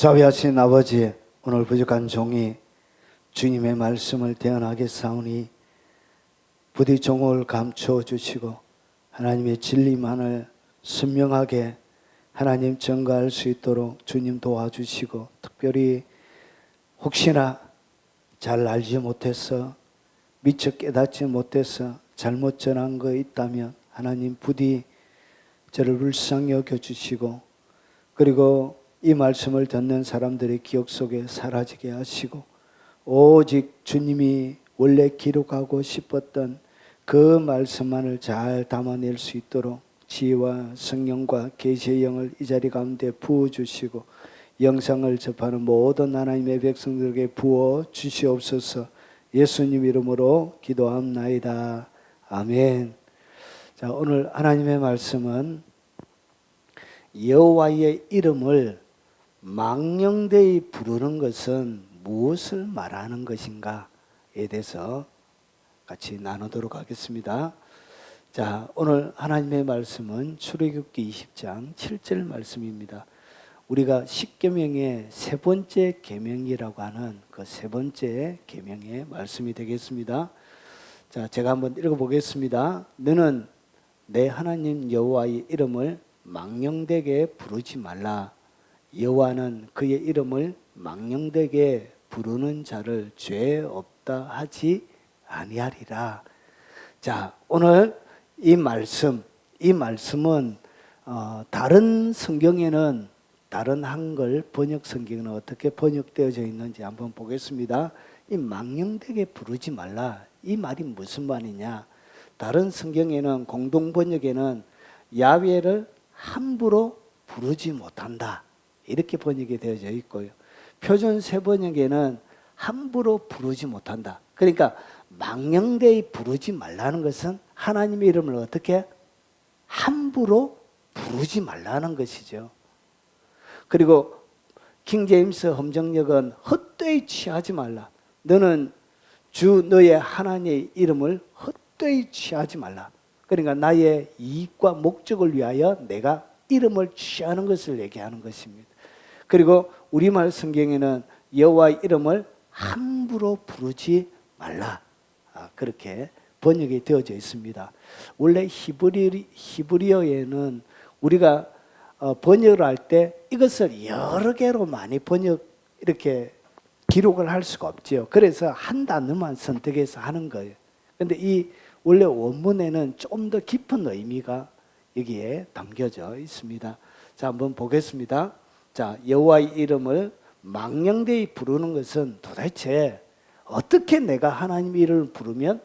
자비하신 아버지, 오늘 부족한 종이 주님의 말씀을 대언하게 사오니 부디 종을 감추어 주시고 하나님의 진리만을 선명하게 하나님 전가할 수 있도록 주님 도와주시고, 특별히 혹시나 잘 알지 못해서 미처 깨닫지 못해서 잘못 전한 거 있다면 하나님 부디 저를 불쌍히 여겨주시고, 그리고 이 말씀을 듣는 사람들의 기억 속에 사라지게 하시고, 오직 주님이 원래 기록하고 싶었던 그 말씀만을 잘 담아낼 수 있도록 지혜와 성령과 계시의 영을 이 자리 가운데 부어주시고, 영상을 접하는 모든 하나님의 백성들에게 부어 주시옵소서. 예수님 이름으로 기도합나이다. 아멘. 자, 오늘 하나님의 말씀은 여호와의 이름을 망령되이 부르는 것은 무엇을 말하는 것인가에 대해서 같이 나누도록 하겠습니다. 자, 오늘 하나님의 말씀은 출애굽기 20장 7절 말씀입니다. 우리가 십계명의 세 번째 계명이라고 하는 그 세 번째 계명의 말씀이 되겠습니다. 자, 제가 한번 읽어보겠습니다. 너는 내 하나님 여호와의 이름을 망령되게 부르지 말라. 여호와는 그의 이름을 망령되게 부르는 자를 죄 없다 하지 아니하리라. 자, 오늘 이 말씀은 다른 성경에는, 다른 한글 번역 성경은 어떻게 번역되어져 있는지 한번 보겠습니다. 이 망령되게 부르지 말라, 이 말이 무슨 말이냐? 다른 성경에는, 공동 번역에는 야훼를 함부로 부르지 못한다, 이렇게 번역이 되어져 있고요. 표준 새 번역에는 함부로 부르지 못한다. 그러니까 망령되이 부르지 말라는 것은 하나님의 이름을 어떻게 함부로 부르지 말라는 것이죠. 그리고 킹제임스 험정역은 헛되이 취하지 말라. 너는 주 너의 하나님의 이름을 헛되이 취하지 말라. 그러니까 나의 이익과 목적을 위하여 내가 이름을 취하는 것을 얘기하는 것입니다. 그리고 우리말 성경에는 여호와의 이름을 함부로 부르지 말라, 그렇게 번역이 되어져 있습니다. 원래 히브리어에는 우리가 번역을 할 때 이것을 여러 개로 많이 이렇게 기록을 할 수가 없죠. 그래서 한 단어만 선택해서 하는 거예요. 그런데 이 원래 원문에는 좀 더 깊은 의미가 여기에 담겨져 있습니다. 자, 한번 보겠습니다. 자, 여호와의 이름을 망령되이 부르는 것은 도대체 어떻게 내가 하나님의 이름을 부르면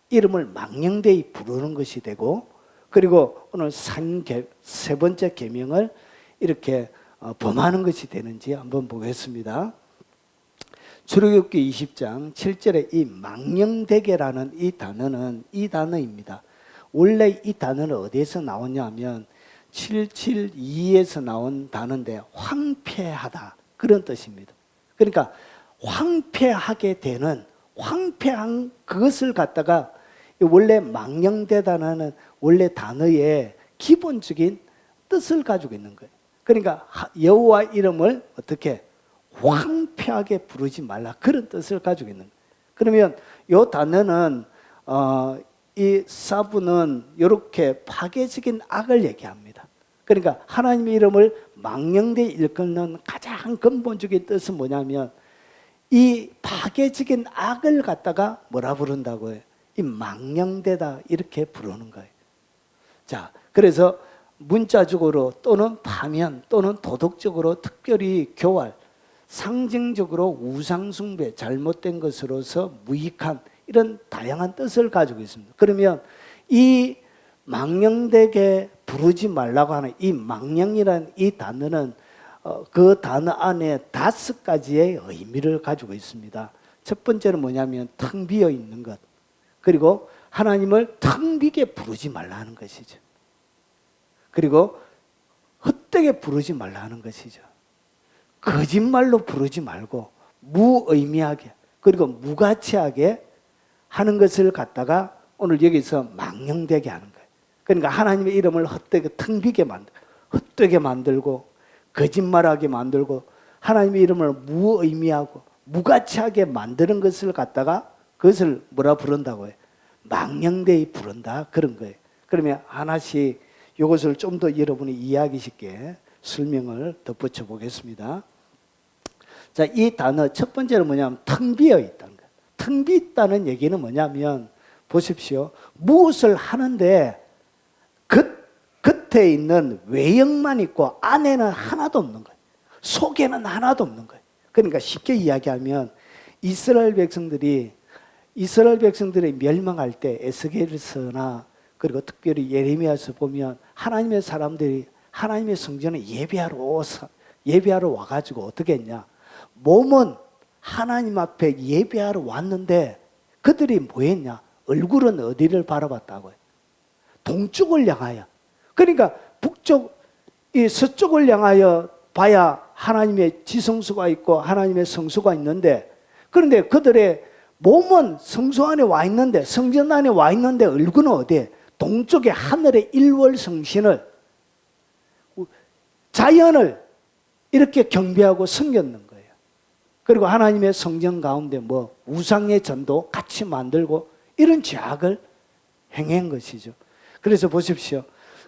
이름을 망령되이 부르는 것이 되고, 그리고 오늘 세 번째 계명을 이렇게 범하는 것이 되는지 한번 보겠습니다. 출애굽기 20장 7절에 이 망령되게라는 이 단어는 이 단어입니다. 원래 이 단어는 어디에서 나오냐 하면 772에서 나온 단어인데 황폐하다, 그런 뜻입니다. 그러니까 황폐하게 되는, 황폐한 그것을 갖다가, 원래 망령되다는 원래 단어의 기본적인 뜻을 가지고 있는 거예요. 그러니까 여호와 이름을 어떻게 황폐하게 부르지 말라, 그런 뜻을 가지고 있는 거예요. 그러면 이 단어는 이 사부는 이렇게 파괴적인 악을 얘기합니다. 그러니까 하나님의 이름을 망령되이 일컫는 가장 근본적인 뜻은 뭐냐면 이 파괴적인 악을 갖다가 뭐라 부른다고요? 이 망령되다, 이렇게 부르는 거예요. 자, 그래서 문자적으로 또는 파면 또는 도덕적으로 특별히 교활, 상징적으로 우상숭배, 잘못된 것으로서 무익한, 이런 다양한 뜻을 가지고 있습니다. 그러면 이 망령되게 부르지 말라고 하는 이 망령이라는 이 단어는 그 단어 안에 5가지의 의미를 가지고 있습니다. 첫 번째는 뭐냐면 텅 비어 있는 것, 그리고 하나님을 텅 비게 부르지 말라는 것이죠. 그리고 헛되게 부르지 말라는 것이죠. 거짓말로 부르지 말고 무의미하게, 그리고 무가치하게 하는 것을 갖다가 오늘 여기서 망령되게 하는 거예요. 그러니까 하나님의 이름을 헛되게 텅 비게 헛되게 만들고 거짓말하게 만들고 하나님의 이름을 무의미하고 무가치하게 만드는 것을 갖다가 그것을 뭐라 부른다고요? 망령되이 부른다, 그런 거예요. 그러면 하나씩 이것을 좀 더 여러분이 이해하기 쉽게 설명을 덧붙여 보겠습니다. 자, 이 단어 첫 번째는 뭐냐면 텅 비어 있다는 거예요. 텅 비어 있다는 얘기는 뭐냐면 보십시오. 무엇을 하는데 겉에 있는 외형만 있고 안에는 하나도 없는 거예요. 속에는 하나도 없는 거예요. 그러니까 쉽게 이야기하면 이스라엘 백성들이 멸망할 때 에스겔서나 그리고 특별히 예레미야서 보면 하나님의 사람들이 하나님의 성전에 예배하러 와가지고 어떻게 했냐? 몸은 하나님 앞에 예배하러 왔는데 그들이 뭐 했냐? 얼굴은 어디를 바라봤다고요? 동쪽을 향하여. 그러니까 서쪽을 향하여 봐야 하나님의 지성소가 있고 하나님의 성소가 있는데, 그런데 그들의 몸은 성소 안에 와 있는데, 성전 안에 와 있는데 얼굴은 어디에? 동쪽의 하늘의 일월성신을, 자연을 이렇게 경배하고 섬겼는 거예요. 그리고 하나님의 성전 가운데 뭐 우상의 전도 같이 만들고 이런 죄악을 행한 것이죠. 그래서 보십시오.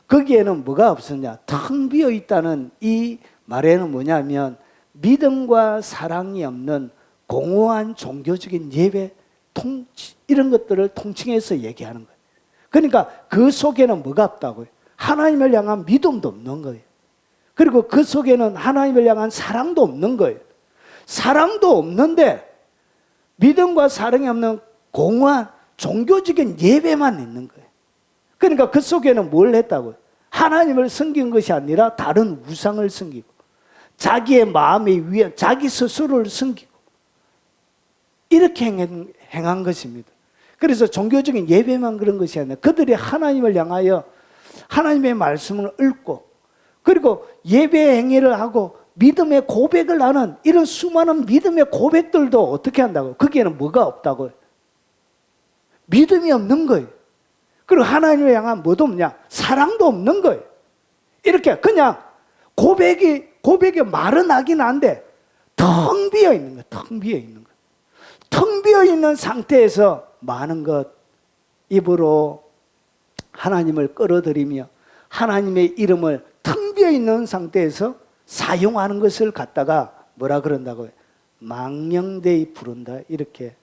거기에는 뭐가 없었냐? 텅 비어 있다는 이 말에는 뭐냐면 믿음과 사랑이 없는 공허한 종교적인 예배, 이런 것들을 통칭해서 얘기하는 거예요. 그러니까 그 속에는 뭐가 없다고요? 하나님을 향한 믿음도 없는 거예요. 그리고 그 속에는 하나님을 향한 사랑도 없는 거예요. 사랑도 없는데 믿음과 사랑이 없는 공허한 종교적인 예배만 있는 거예요. 그러니까 그 속에는 뭘 했다고요? 하나님을 섬긴 것이 아니라 다른 우상을 섬기고 자기의 마음의 위에 자기 스스로를 섬기고 이렇게 행한 것입니다. 그래서 종교적인 예배만 그런 것이 아니라 그들이 하나님을 향하여 하나님의 말씀을 읽고 그리고 예배 행위를 하고 믿음의 고백을 하는 이런 수많은 믿음의 고백들도 어떻게 한다고요? 거기에는 뭐가 없다고요? 믿음이 없는 거예요. 그리고 하나님을 향한 뭐도 없냐? 사랑도 없는 거예요. 이렇게 그냥 고백의 말은 하긴 한데 텅 비어 있는 거예요. 텅 비어 있는 거예요. 텅 비어 있는 상태에서 많은 것 입으로 하나님을 끌어들이며 하나님의 이름을 텅 비어 있는 상태에서 사용하는 것을 갖다가 뭐라 그런다고요? 망령되이 부른다, 이렇게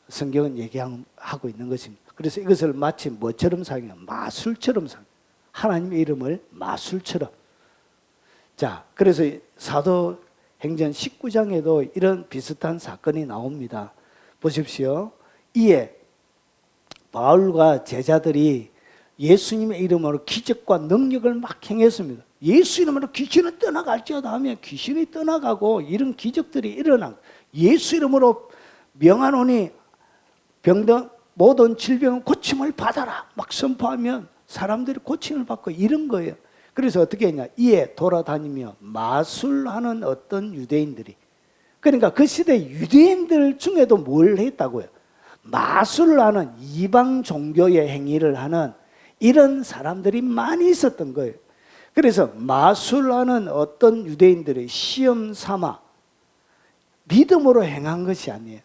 성경은 얘기하고 있는 것입니다. 그래서 이것을 마치 뭐처럼 사용해요? 마술처럼 사용해요. 하나님의 이름을 마술처럼. 자, 그래서 사도행전 19장에도 이런 비슷한 사건이 나옵니다. 보십시오. 이에 바울과 제자들이 예수님의 이름으로 기적과 능력을 막 행했습니다. 예수 이름으로 귀신은 떠나갈지어다 하면 귀신이 떠나가고 이런 기적들이 일어나고, 예수 이름으로 명하노니 병든 모든 질병은 고침을 받아라 막 선포하면 사람들이 고침을 받고 이런 거예요. 그래서 어떻게 했냐? 이에 돌아다니며 마술하는 어떤 유대인들이, 그러니까 그 시대 유대인들 중에도 뭘 했다고요? 마술을 하는 이방 종교의 행위를 하는 이런 사람들이 많이 있었던 거예요. 그래서 마술하는 어떤 유대인들의 시험 삼아 믿음으로 행한 것이 아니에요.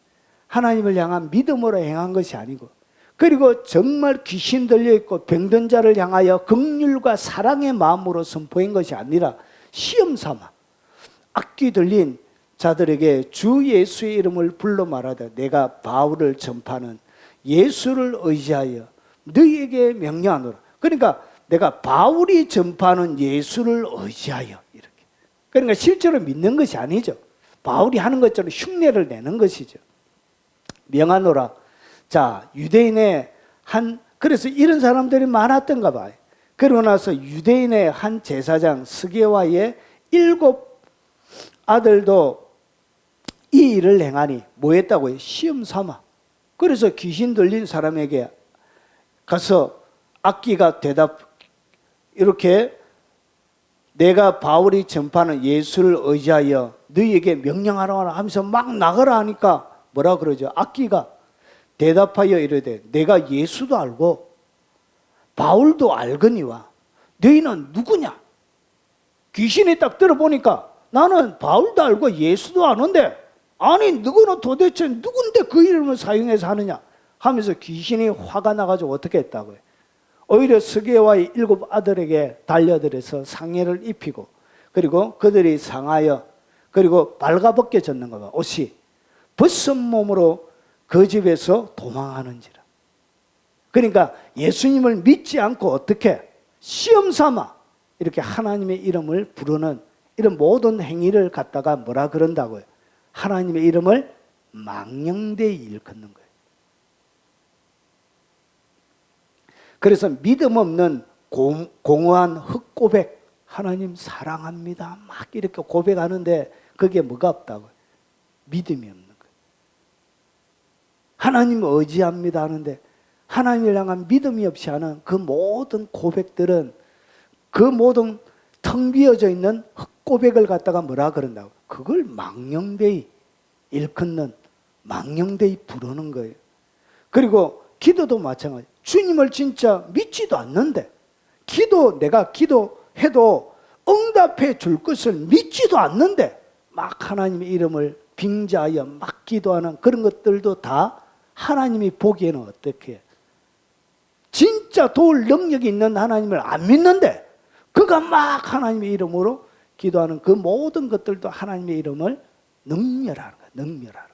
하나님을 향한 믿음으로 행한 것이 아니고, 그리고 정말 귀신 들려있고 병든 자를 향하여 긍휼과 사랑의 마음으로 선포한 것이 아니라 시험 삼아 악귀 들린 자들에게 주 예수의 이름을 불러 말하되 내가 바울을 전파하는 예수를 의지하여 너희에게 명령하노라. 그러니까 내가 바울이 전파하는 예수를 의지하여, 이렇게. 그러니까 실제로 믿는 것이 아니죠. 바울이 하는 것처럼 흉내를 내는 것이죠. 명하노라. 자, 유대인의 그래서 이런 사람들이 많았던가 봐요. 그러고 나서 유대인의 한 제사장 스게와의 7 아들도 이 일을 행하니 뭐 했다고요? 시험 삼아. 그래서 귀신 들린 사람에게 가서 악귀가 이렇게 내가 바울이 전파하는 예수를 의지하여 너희에게 명령하라 하면서 막 나가라 하니까 뭐라 그러죠? 악귀가 대답하여 이르되 내가 예수도 알고 바울도 알거니와 너희는 누구냐? 귀신이 딱 들어보니까 나는 바울도 알고 예수도 아는데 아니 너는 도대체 누군데 그 이름을 사용해서 하느냐 하면서 귀신이 화가 나가지고 어떻게 했다고요? 오히려 스게와의 7 아들에게 달려들어서 상해를 입히고 그리고 그들이 상하여 그리고 발가벗겨졌는 거가 옷이 벗은 몸으로 그 집에서 도망하는지라. 그러니까 예수님을 믿지 않고 어떻게 시험 삼아 이렇게 하나님의 이름을 부르는 이런 모든 행위를 갖다가 뭐라 그런다고요? 하나님의 이름을 망령되이 일컫는 거예요. 그래서 믿음 없는 공허한 헛고백, 하나님 사랑합니다 막 이렇게 고백하는데 그게 뭐가 없다고요? 믿음이 없는 거예요. 하나님 의지합니다 하는데 하나님을 향한 믿음이 없이 하는 그 모든 고백들은 그 모든 텅 비어져 있는 헛고백을 갖다가 뭐라 그런다고? 그걸 망령되이 일컫는, 망령되이 부르는 거예요. 그리고 기도도 마찬가지. 주님을 진짜 믿지도 않는데 내가 기도해도 응답해 줄 것을 믿지도 않는데 막 하나님의 이름을 빙자하여 막 기도하는 그런 것들도 다 하나님이 보기에는 어떻게 해요? 진짜 도울 능력이 있는 하나님을 안 믿는데 그가 막 하나님의 이름으로 기도하는 그 모든 것들도 하나님의 이름을 능멸하는 거예요. 능멸하는.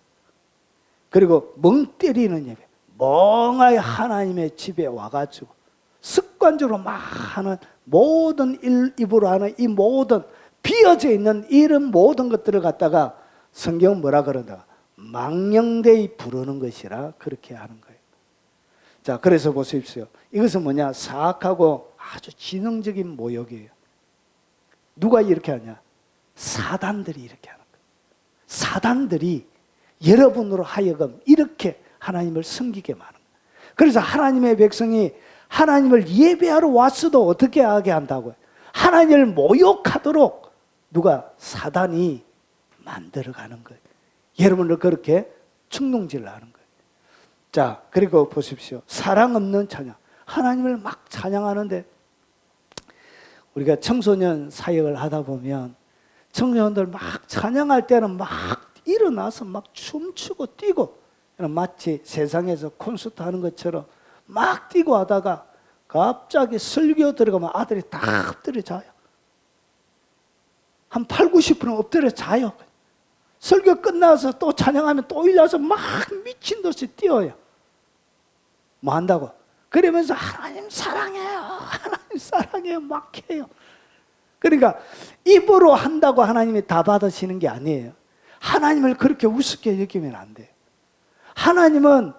그리고 멍 때리는 예배. 멍하게 하나님의 집에 와가지고 습관적으로 막 하는 모든 입으로 하는 이 모든 비어져 있는 이런 모든 것들을 갖다가 성경은 뭐라 그런다? 망령되이 부르는 것이라 그렇게 하는 거예요. 자, 그래서 보십시오. 이것은 뭐냐? 사악하고 아주 지능적인 모욕이에요. 누가 이렇게 하냐? 사단들이 이렇게 하는 거예요. 사단들이 여러분으로 하여금 이렇게 하나님을 섬기게 하는 거예요. 그래서 하나님의 백성이 하나님을 예배하러 왔어도 어떻게 하게 한다고요? 하나님을 모욕하도록 누가? 사단이 만들어가는 거예요. 여러분을 그렇게 충동질을 하는 거예요. 자, 그리고 보십시오. 사랑 없는 찬양. 하나님을 막 찬양하는데 우리가 청소년 사역을 하다 보면 청소년들 막 찬양할 때는 막 일어나서 막 춤추고 뛰고 마치 세상에서 콘서트 하는 것처럼 막 뛰고 하다가 갑자기 설교 들어가면 아들이 다 엎드려 자요. 한 8, 90% 엎드려 자요. 설교 끝나서 또 찬양하면 또 일어나서 막 미친 듯이 뛰어요. 뭐 한다고? 그러면서 하나님 사랑해요. 하나님 사랑해요. 막 해요. 그러니까 입으로 한다고 하나님이 다 받으시는 게 아니에요. 하나님을 그렇게 우습게 여기면 안 돼요. 하나님은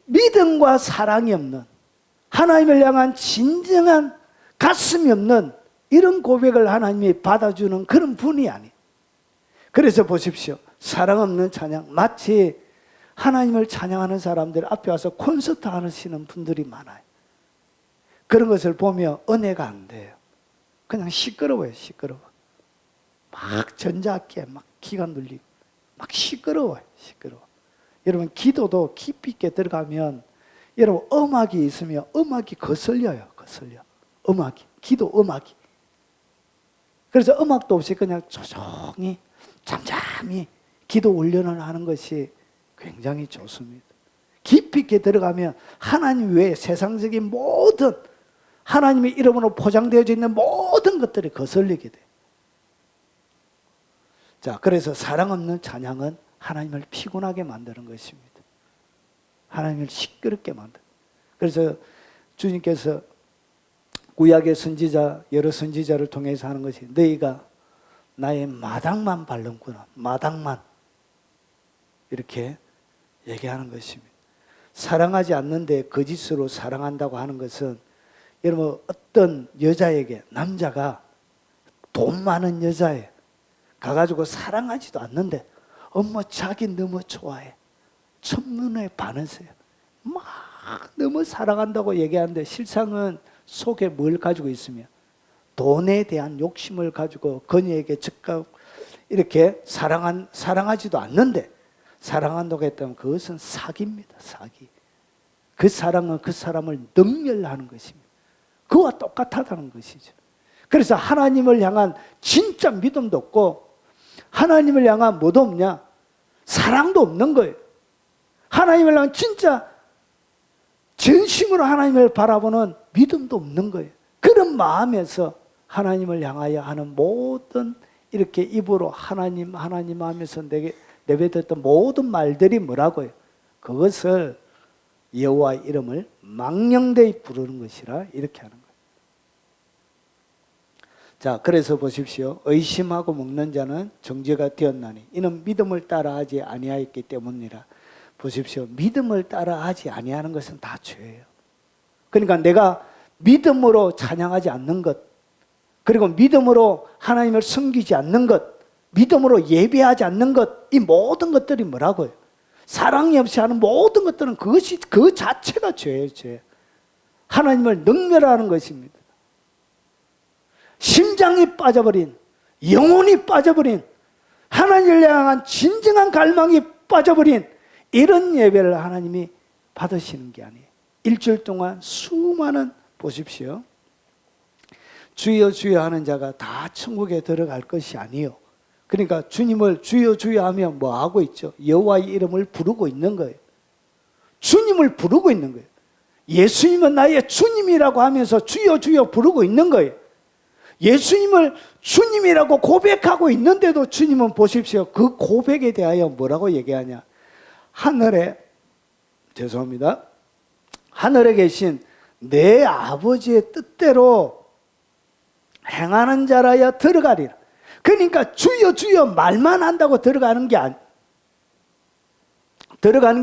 믿음과 사랑이 없는, 하나님을 향한 진정한 가슴이 없는 이런 고백을 하나님이 받아주는 그런 분이 아니에요. 그래서 보십시오. 사랑 없는 찬양, 마치 하나님을 찬양하는 사람들 앞에 와서 콘서트 하시는 분들이 많아요. 그런 것을 보면 은혜가 안 돼요. 그냥 시끄러워요. 시끄러워. 막 전자악기에 막 기가 눌리고 막 시끄러워요. 시끄러워. 여러분 기도도 깊이 있게 들어가면 여러분 음악이 있으면 음악이 거슬려요. 거슬려. 음악이. 기도 음악이. 그래서 음악도 없이 그냥 조용히 잠잠히 기도 훈련을 하는 것이 굉장히 좋습니다. 깊이 있게 들어가면 하나님 외에 세상적인 모든 하나님의 이름으로 포장되어져 있는 모든 것들이 거슬리게 돼요. 자, 그래서 사랑 없는 찬양은 하나님을 피곤하게 만드는 것입니다. 하나님을 시끄럽게 만드는. 그래서 주님께서 구약의 선지자, 여러 선지자를 통해서 하는 것이 너희가 나의 마당만 밟는구나. 마당만. 이렇게 얘기하는 것입니다. 사랑하지 않는데 거짓으로 사랑한다고 하는 것은 여러분 어떤 여자에게 남자가 돈 많은 여자에 가가지고 사랑하지도 않는데 엄마 자기 너무 좋아해. 첫눈에 반했어요. 막 너무 사랑한다고 얘기하는데 실상은 속에 뭘 가지고 있으면 돈에 대한 욕심을 가지고 그녀에게 즉각 이렇게 사랑하지도 않는데 사랑한다고 했다면 그것은 사기입니다. 사기. 그 사랑은 그 사람을 능멸하는 것입니다. 그와 똑같다는 것이죠. 그래서 하나님을 향한 진짜 믿음도 없고 하나님을 향한 뭐도 없냐? 사랑도 없는 거예요. 하나님을 향한 진짜 진심으로 하나님을 바라보는 믿음도 없는 거예요. 그런 마음에서 하나님을 향하여 하는 모든 이렇게 입으로 하나님 하나님 하면서 내뱉었던 모든 말들이 뭐라고요? 그것을 여호와의 이름을 망령되이 부르는 것이라 이렇게 하는 거예요. 자, 그래서 보십시오. 의심하고 먹는 자는 정죄가 되었나니 이는 믿음을 따라하지 아니하였기 때문이라. 보십시오. 믿음을 따라하지 아니하는 것은 다 죄예요. 그러니까 내가 믿음으로 찬양하지 않는 것, 그리고 믿음으로 하나님을 섬기지 않는 것, 믿음으로 예배하지 않는 것, 이 모든 것들이 뭐라고요? 사랑이 없이 하는 모든 것들은 그것이 그 자체가 죄예요, 죄. 하나님을 능멸하는 것입니다. 심장이 빠져버린, 영혼이 빠져버린, 하나님을 향한 진정한 갈망이 빠져버린 이런 예배를 하나님이 받으시는 게 아니에요. 일주일 동안 수많은, 보십시오, 주여 주여 하는 자가 다 천국에 들어갈 것이 아니요. 그러니까 주님을 주여 주여 하면 뭐 하고 있죠? 여호와의 이름을 부르고 있는 거예요. 주님을 부르고 있는 거예요. 예수님은 나의 주님이라고 하면서 주여 주여 부르고 있는 거예요. 예수님을 주님이라고 고백하고 있는데도 주님은 보십시오. 그 고백에 대하여 뭐라고 얘기하냐? 하늘에, 죄송합니다, 하늘에 계신 내 아버지의 뜻대로 행하는 자라야 들어가리라. 그러니까 주여 주여 말만 한다고 들어가는 게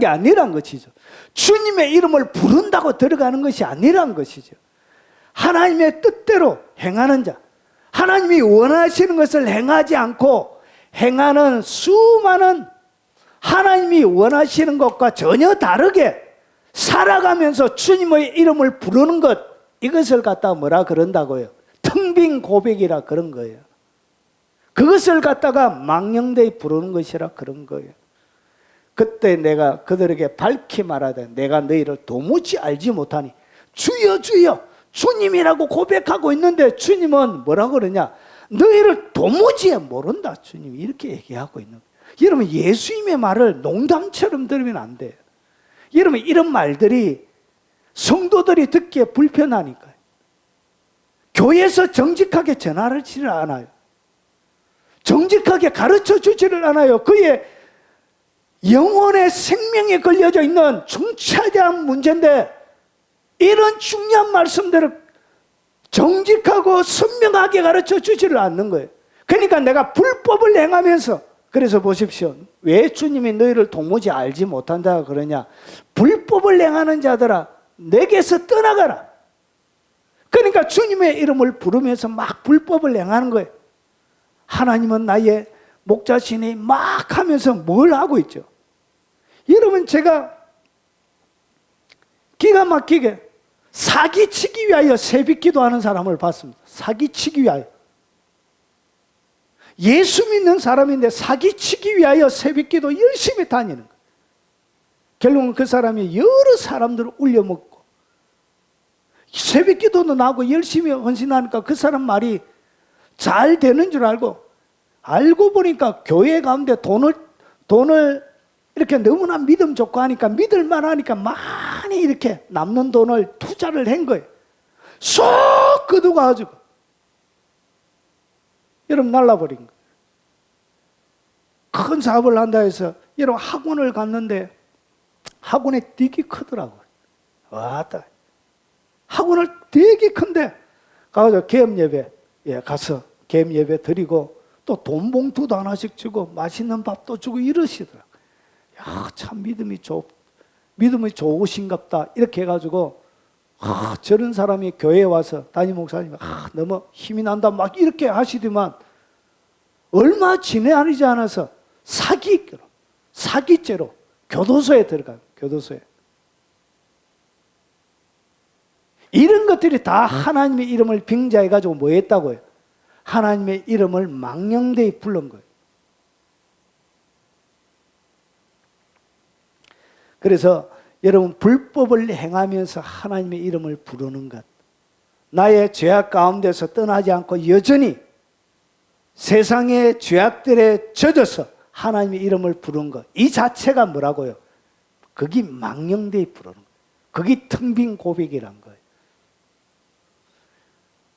아니란 것이죠. 주님의 이름을 부른다고 들어가는 것이 아니란 것이죠. 하나님의 뜻대로 행하는 자, 하나님이 원하시는 것을 행하지 않고 행하는 수많은 하나님이 원하시는 것과 전혀 다르게 살아가면서 주님의 이름을 부르는 것, 이것을 갖다가 뭐라 그런다고요? 텅 빈 고백이라 그런 거예요. 그것을 갖다가 망령되이 부르는 것이라 그런 거예요. 그때 내가 그들에게 밝히 말하되 내가 너희를 도무지 알지 못하니 주여 주여 주님이라고 고백하고 있는데 주님은 뭐라고 그러냐? 너희를 도무지 모른다. 주님이 이렇게 얘기하고 있는 거예요. 여러분, 예수님의 말을 농담처럼 들으면 안 돼요. 여러분, 이런 말들이 성도들이 듣기에 불편하니까요. 교회에서 정직하게 전하를 치를 않아요. 정직하게 가르쳐 주지를 않아요. 그의 영혼의 생명에 걸려져 있는 중차대한 문제인데 이런 중요한 말씀들을 정직하고 선명하게 가르쳐 주지를 않는 거예요. 그러니까 내가 불법을 행하면서, 그래서 보십시오. 왜 주님이 너희를 도무지 알지 못한다 그러냐? 불법을 행하는 자들아 내게서 떠나가라. 그러니까 주님의 이름을 부르면서 막 불법을 행하는 거예요. 하나님은 나의 목자시니 막 하면서 뭘 하고 있죠? 여러분, 제가 기가 막히게 사기치기 위하여 새벽기도 하는 사람을 봤습니다. 사기치기 위하여. 예수 믿는 사람인데 사기치기 위하여 새벽기도 열심히 다니는 거예요. 결국은 그 사람이 여러 사람들을 울려먹고 새벽기도도 나고 열심히 헌신하니까 그 사람 말이 잘 되는 줄 알고 보니까 교회 가운데 돈을 이렇게 너무나 믿음 좋고 하니까 믿을만 하니까 많이 이렇게 남는 돈을 투자를 한 거예요. 쏙 걷어가지고 여러분 날라버린 거예요. 큰 사업을 한다 해서 여러분 학원을 갔는데 학원에 되게 크더라고요. 왔다. 학원을 되게 큰데 가서 개업 예배 가서 개업 예배 드리고 또 돈 봉투도 하나씩 주고 맛있는 밥도 주고 이러시더라고요. 야, 참 믿음이 좋으신갑다. 이렇게 해가지고 저런 사람이 교회에 와서 담임 목사님 너무 힘이 난다 막 이렇게 하시더만 얼마 지내지 않아서 사기죄로 교도소에 들어가요. 교도소에. 이런 것들이 다 하나님의 이름을 빙자해가지고 뭐 했다고요? 하나님의 이름을 망령되이 부른 거예요. 그래서 여러분 불법을 행하면서 하나님의 이름을 부르는 것, 나의 죄악 가운데서 떠나지 않고 여전히 세상의 죄악들에 젖어서 하나님의 이름을 부르는 것, 이 자체가 뭐라고요? 그게 망령되이 부르는 거예요. 그게 텅 빈 고백이란 거예요.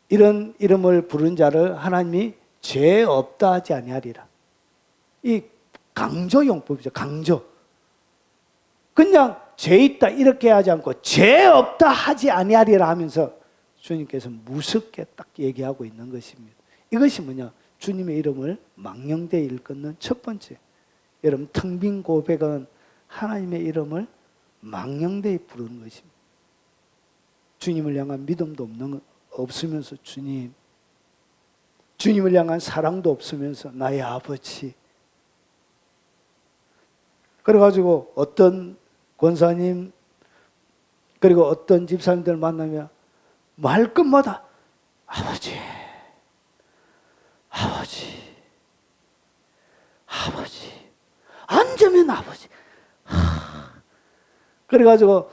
이런 이름을 부른 자를 하나님이 죄 없다 하지 아니하리라. 이 강조용법이죠. 강조. 그냥 죄 있다 이렇게 하지 않고 죄 없다 하지 아니하리라 하면서 주님께서 무섭게 딱 얘기하고 있는 것입니다. 이것이 뭐냐? 주님의 이름을 망령되이 일컫는 첫 번째. 여러분, 텅 빈 고백은 하나님의 이름을 망령되이 부르는 것입니다. 주님을 향한 믿음도 없으면서 주님을 향한 사랑도 없으면서 나의 아버지. 그래가지고 어떤 권사님 그리고 어떤 집사님들 만나면 말 것마다 아버지, 아버지, 아버지, 앉으면 아버지. 그래가지고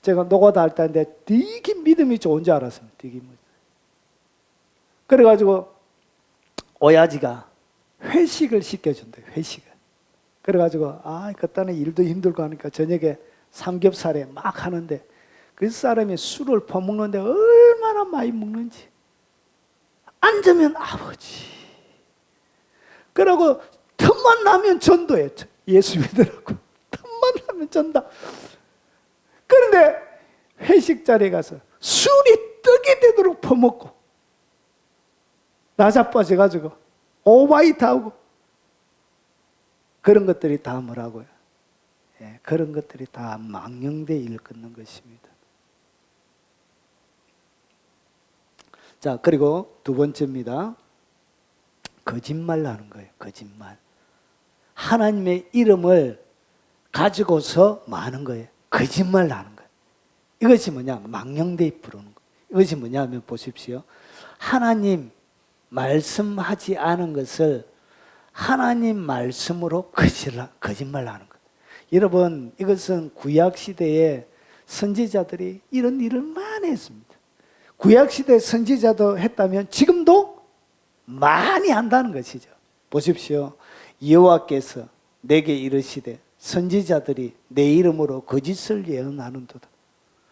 제가 노가다 할 때인데 되게 믿음이 좋은 줄 알았습니다. 되게. 그래가지고 오야지가 회식을 시켜준대요. 회식을. 그래가지고 그때는 일도 힘들고 하니까 저녁에 삼겹살에 막 하는데 그 사람이 술을 퍼먹는데 얼마나 많이 먹는지. 앉으면 아버지. 그러고 틈만 나면 전도해. 예수 믿으라고. 틈만 나면 전다. 그런데 회식 자리에 가서 술이 떡이 되도록 퍼먹고 나자빠져가지고 오바이트 하고 그런 것들이 다 뭐라고요? 그런 것들이 다 망령되이 일컫는 것입니다. 자, 그리고 두 번째입니다. 거짓말 하는 거예요. 거짓말. 하나님의 이름을 가지고서 많은 거예요. 거짓말 하는 거예요. 이것이 뭐냐? 망령되이 부르는 거예요. 이것이 뭐냐면 보십시오. 하나님 말씀하지 않은 것을 하나님 말씀으로 거짓말하는 것. 여러분, 이것은 구약시대에 선지자들이 이런 일을 많이 했습니다. 구약시대 선지자도 했다면 지금도 많이 한다는 것이죠. 보십시오. 여호와께서 내게 이르시되 선지자들이 내 이름으로 거짓을 예언하는도다.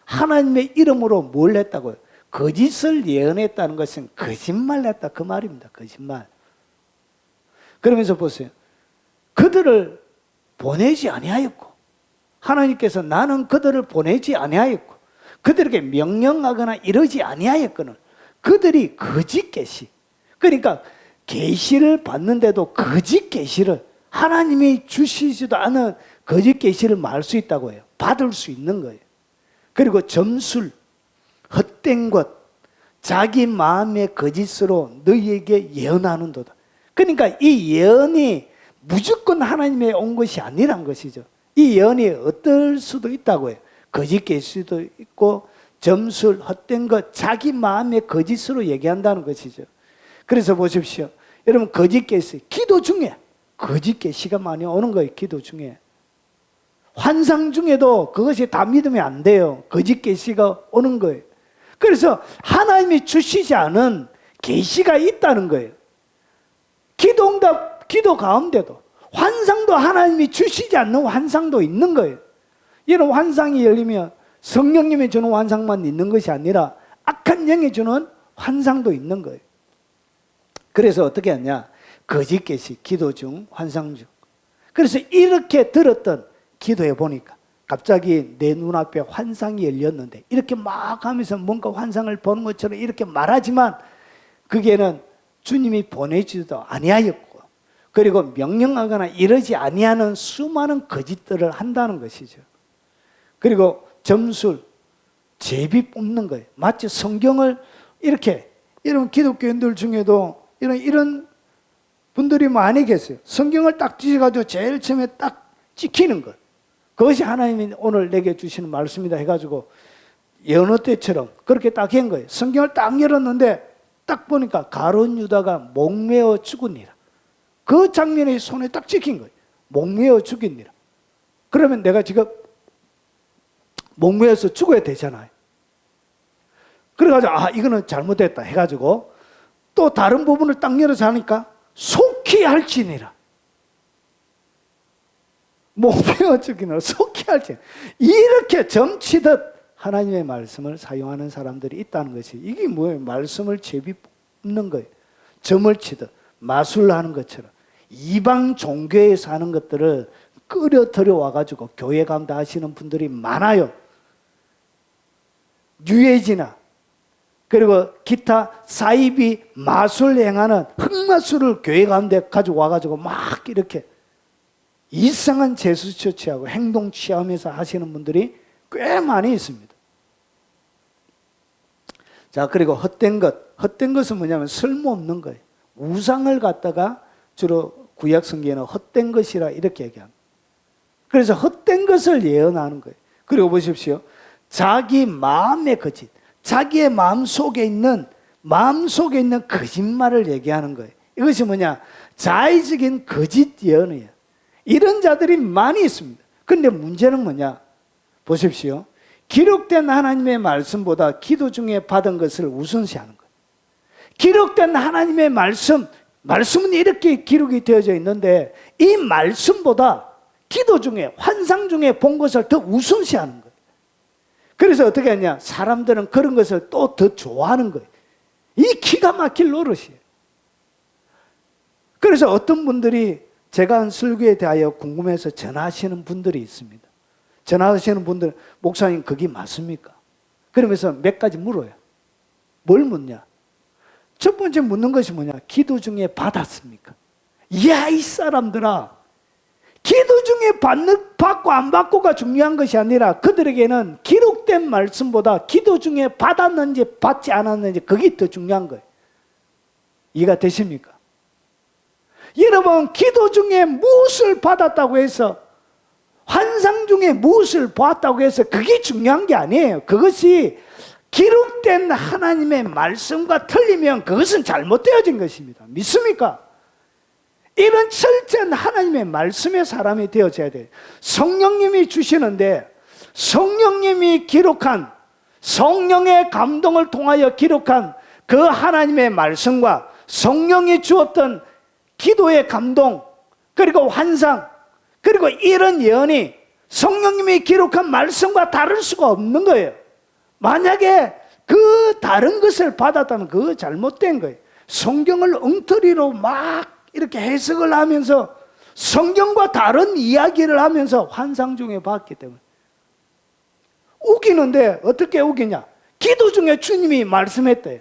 하나님의 이름으로 뭘 했다고요? 거짓을 예언했다는 것은 거짓말 했다 그 말입니다. 거짓말. 그러면서 보세요. 그들을 보내지 아니하였고 하나님께서 나는 그들을 보내지 아니하였고 그들에게 명령하거나 이러지 아니하였거늘 그들이 거짓 계시. 그러니까 계시를 받는데도 거짓 계시를 하나님이 주시지도 않은 거짓 계시를 말할 수 있다고 해요. 받을 수 있는 거예요. 그리고 점술, 헛된 것, 자기 마음의 거짓으로 너희에게 예언하는도다. 그러니까 이 예언이 무조건 하나님의 온 것이 아니란 것이죠. 이 예언이 어떨 수도 있다고 해요. 거짓 계시도 있고 점술, 헛된 것, 자기 마음의 거짓으로 얘기한다는 것이죠. 그래서 보십시오. 여러분, 거짓 계시, 기도 중에 거짓 계시가 많이 오는 거예요. 기도 중에. 환상 중에도 그것이 다 믿으면 안 돼요. 거짓 계시가 오는 거예요. 그래서 하나님이 주시지 않은 계시가 있다는 거예요. 기도응답, 기도 가운데도 환상도 하나님이 주시지 않는 환상도 있는 거예요. 이런 환상이 열리면 성령님이 주는 환상만 있는 것이 아니라 악한 영이 주는 환상도 있는 거예요. 그래서 어떻게 하냐? 거짓 계시, 기도 중, 환상 중. 그래서 이렇게 들었던 기도해 보니까 갑자기 내 눈앞에 환상이 열렸는데 이렇게 막 하면서 뭔가 환상을 보는 것처럼 이렇게 말하지만 그게는 주님이 보내주지도 아니하였고 그리고 명령하거나 이러지 아니하는 수많은 거짓들을 한다는 것이죠. 그리고 점술, 제비 뽑는 거예요. 마치 성경을 이렇게 이런 기독교인들 중에도 이런 분들이 많이 계세요. 성경을 딱 뒤져가지고 제일 처음에 딱 찍히는 것. 그것이 하나님이 오늘 내게 주시는 말씀이다 해가지고 연어 때처럼 그렇게 딱 한 거예요. 성경을 딱 열었는데 딱 보니까 가룟 유다가 목매어 죽으니라. 그 장면이 손에 딱 찍힌 거예요. 목매어 죽이니라. 그러면 내가 지금 목매어서 죽어야 되잖아요. 그래가지고 이거는 잘못됐다 해가지고 또 다른 부분을 딱 열어서 하니까 속히 할지니라. 못 배워주기는 속히 할지니라. 이렇게 점치듯 하나님의 말씀을 사용하는 사람들이 있다는 것이, 이게 뭐예요? 말씀을 제비 뽑는 거예요. 점을 치듯 마술하는 것처럼 이방 종교에서 하는 것들을 끌어 들여와가지고 교회 가운데 하시는 분들이 많아요. 유해지나 그리고 기타 사이비 마술 행하는 흑마술을 교회 가운데 가지고 와가지고 막 이렇게 이상한 제수 처치하고 행동 취하면서 하시는 분들이 꽤 많이 있습니다. 자, 그리고 헛된 것은 뭐냐면 쓸모없는 거예요. 우상을 갖다가 주로 구약 성경에는 헛된 것이라 이렇게 얘기합니다. 그래서 헛된 것을 예언하는 거예요. 그리고 보십시오. 자기 마음의 거짓, 자기의 마음속에 있는 거짓말을 얘기하는 거예요. 이것이 뭐냐? 자의적인 거짓 예언이에요. 이런 자들이 많이 있습니다. 그런데 문제는 뭐냐? 보십시오. 기록된 하나님의 말씀보다 기도 중에 받은 것을 우선시하는 거예요. 기록된 하나님의 말씀은 이렇게 기록이 되어져 있는데 이 말씀보다 기도 중에, 환상 중에 본 것을 더 우선시하는 거예요. 그래서 어떻게 하냐? 사람들은 그런 것을 또 더 좋아하는 거예요. 이 기가 막힐 노릇이에요. 그래서 어떤 분들이 제가 한 설교에 대하여 궁금해서 전화하시는 분들이 있습니다. 전화하시는 분들, 목사님 그게 맞습니까? 그러면서 몇 가지 물어요. 뭘 묻냐? 첫 번째 묻는 것이 뭐냐? 기도 중에 받았습니까? 이야, 이 사람들아, 기도 중에 받고 안 받고가 중요한 것이 아니라 그들에게는 기록된 말씀보다 기도 중에 받았는지 받지 않았는지 그게 더 중요한 거예요. 이해가 되십니까? 여러분, 기도 중에 무엇을 받았다고 해서, 환상 중에 무엇을 보았다고 해서 그게 중요한 게 아니에요. 그것이 기록된 하나님의 말씀과 틀리면 그것은 잘못되어진 것입니다. 믿습니까? 이런 철저한 하나님의 말씀의 사람이 되어져야 돼요. 성령님이 주시는데 성령님이 기록한, 성령의 감동을 통하여 기록한 그 하나님의 말씀과 성령이 주었던 기도의 감동, 그리고 환상, 그리고 이런 예언이 성령님이 기록한 말씀과 다를 수가 없는 거예요. 만약에 그 다른 것을 받았다면 그거 잘못된 거예요. 성경을 엉터리로 막 이렇게 해석을 하면서 성경과 다른 이야기를 하면서 환상 중에 봤기 때문에 우기는데, 어떻게 우기냐? 기도 중에 주님이 말씀했대요.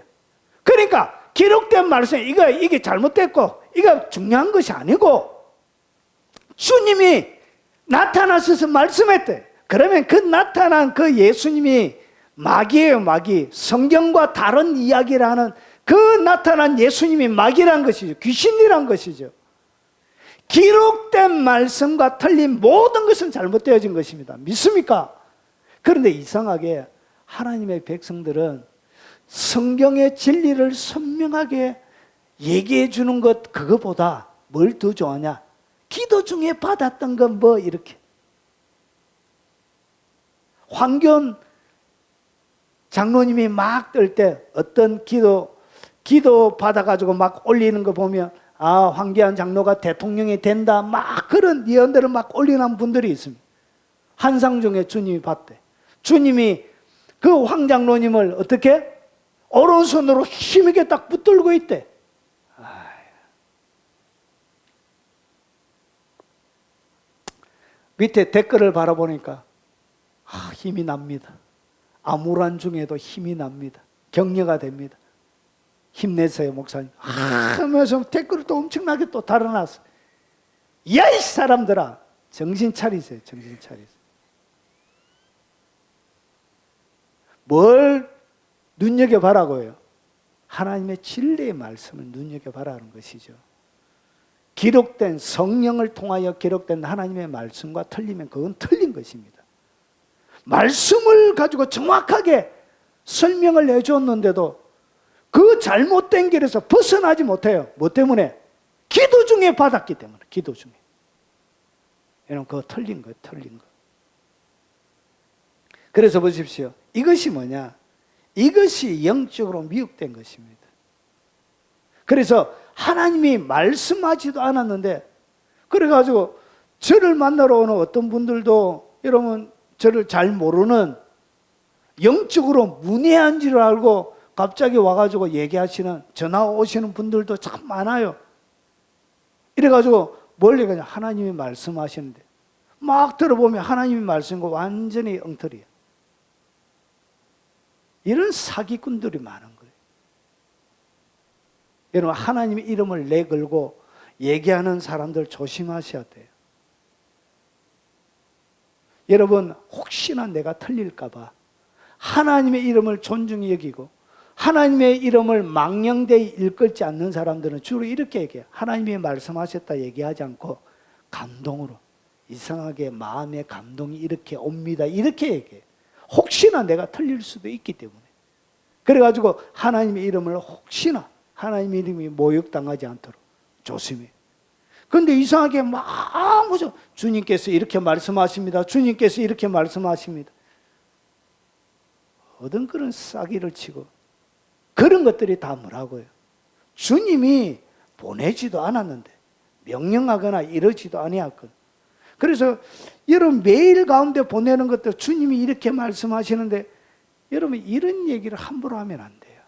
그러니까 기록된 말씀, 이게 잘못됐고 이거 중요한 것이 아니고 주님이 나타나셔서 말씀했대. 그러면 그 나타난 그 예수님이 마귀예요, 마귀. 성경과 다른 이야기를 하는 그 나타난 예수님이 마귀란 것이죠. 귀신이란 것이죠. 기록된 말씀과 틀린 모든 것은 잘못되어진 것입니다. 믿습니까? 그런데 이상하게 하나님의 백성들은 성경의 진리를 선명하게 얘기해 주는 것, 그거보다 뭘 더 좋아하냐? 기도 중에 받았던 건 뭐 이렇게. 황교안 장로님이 막 뜰 때 어떤 기도 받아가지고 막 올리는 거 보면, 황교안 장로가 대통령이 된다, 막 그런 예언들을 막 올리는 분들이 있습니다. 환상 중에 주님이 봤대. 주님이 그 황 장로님을 어떻게? 오른손으로 힘있게 딱 붙들고 있대. 밑에 댓글을 바라보니까 힘이 납니다. 암울한 중에도 힘이 납니다. 격려가 됩니다. 힘내세요, 목사님. 하면서 댓글을 또 엄청나게 또 달아놨어요. 야, 이 사람들아, 정신 차리세요. 정신 차리세요. 뭘 눈여겨봐라고요? 하나님의 진리의 말씀을 눈여겨봐라는 것이죠. 기록된, 성령을 통하여 기록된 하나님의 말씀과 틀리면 그건 틀린 것입니다. 말씀을 가지고 정확하게 설명을 해줬는데도 그 잘못된 길에서 벗어나지 못해요. 뭐 때문에? 기도 중에 받았기 때문에. 기도 중에. 여러분, 그거 틀린 거예요. 틀린 거. 그래서 보십시오. 이것이 뭐냐? 이것이 영적으로 미혹된 것입니다. 그래서 하나님이 말씀하지도 않았는데, 그래가지고 저를 만나러 오는 어떤 분들도 여러분 저를 잘 모르는, 영적으로 문외한 줄 알고 갑자기 와가지고 얘기하시는, 전화 오시는 분들도 참 많아요. 이래가지고 멀리 그냥 하나님이 말씀하시는데 막 들어보면 하나님이 말씀과 완전히 엉터리야. 이런 사기꾼들이 많은 거예요. 여러분, 하나님의 이름을 내걸고 얘기하는 사람들 조심하셔야 돼요. 여러분, 혹시나 내가 틀릴까 봐 하나님의 이름을 존중히 여기고 하나님의 이름을 망령되이 일컬지 않는 사람들은 주로 이렇게 얘기해요. 하나님이 말씀하셨다 얘기하지 않고 감동으로, 이상하게 마음의 감동이 이렇게 옵니다, 이렇게 얘기해요. 혹시나 내가 틀릴 수도 있기 때문에. 그래가지고 하나님의 이름을 혹시나 하나님의 이름이 모욕당하지 않도록 조심해요. 그런데 이상하게 막 뭐죠? 주님께서 이렇게 말씀하십니다, 주님께서 이렇게 말씀하십니다. 어떤 그런 싸기를 치고, 그런 것들이 다 뭐라고요? 주님이 보내지도 않았는데, 명령하거나 이러지도 아니었거든. 그래서 여러분 매일 가운데 보내는 것도 주님이 이렇게 말씀하시는데, 여러분 이런 얘기를 함부로 하면 안 돼요.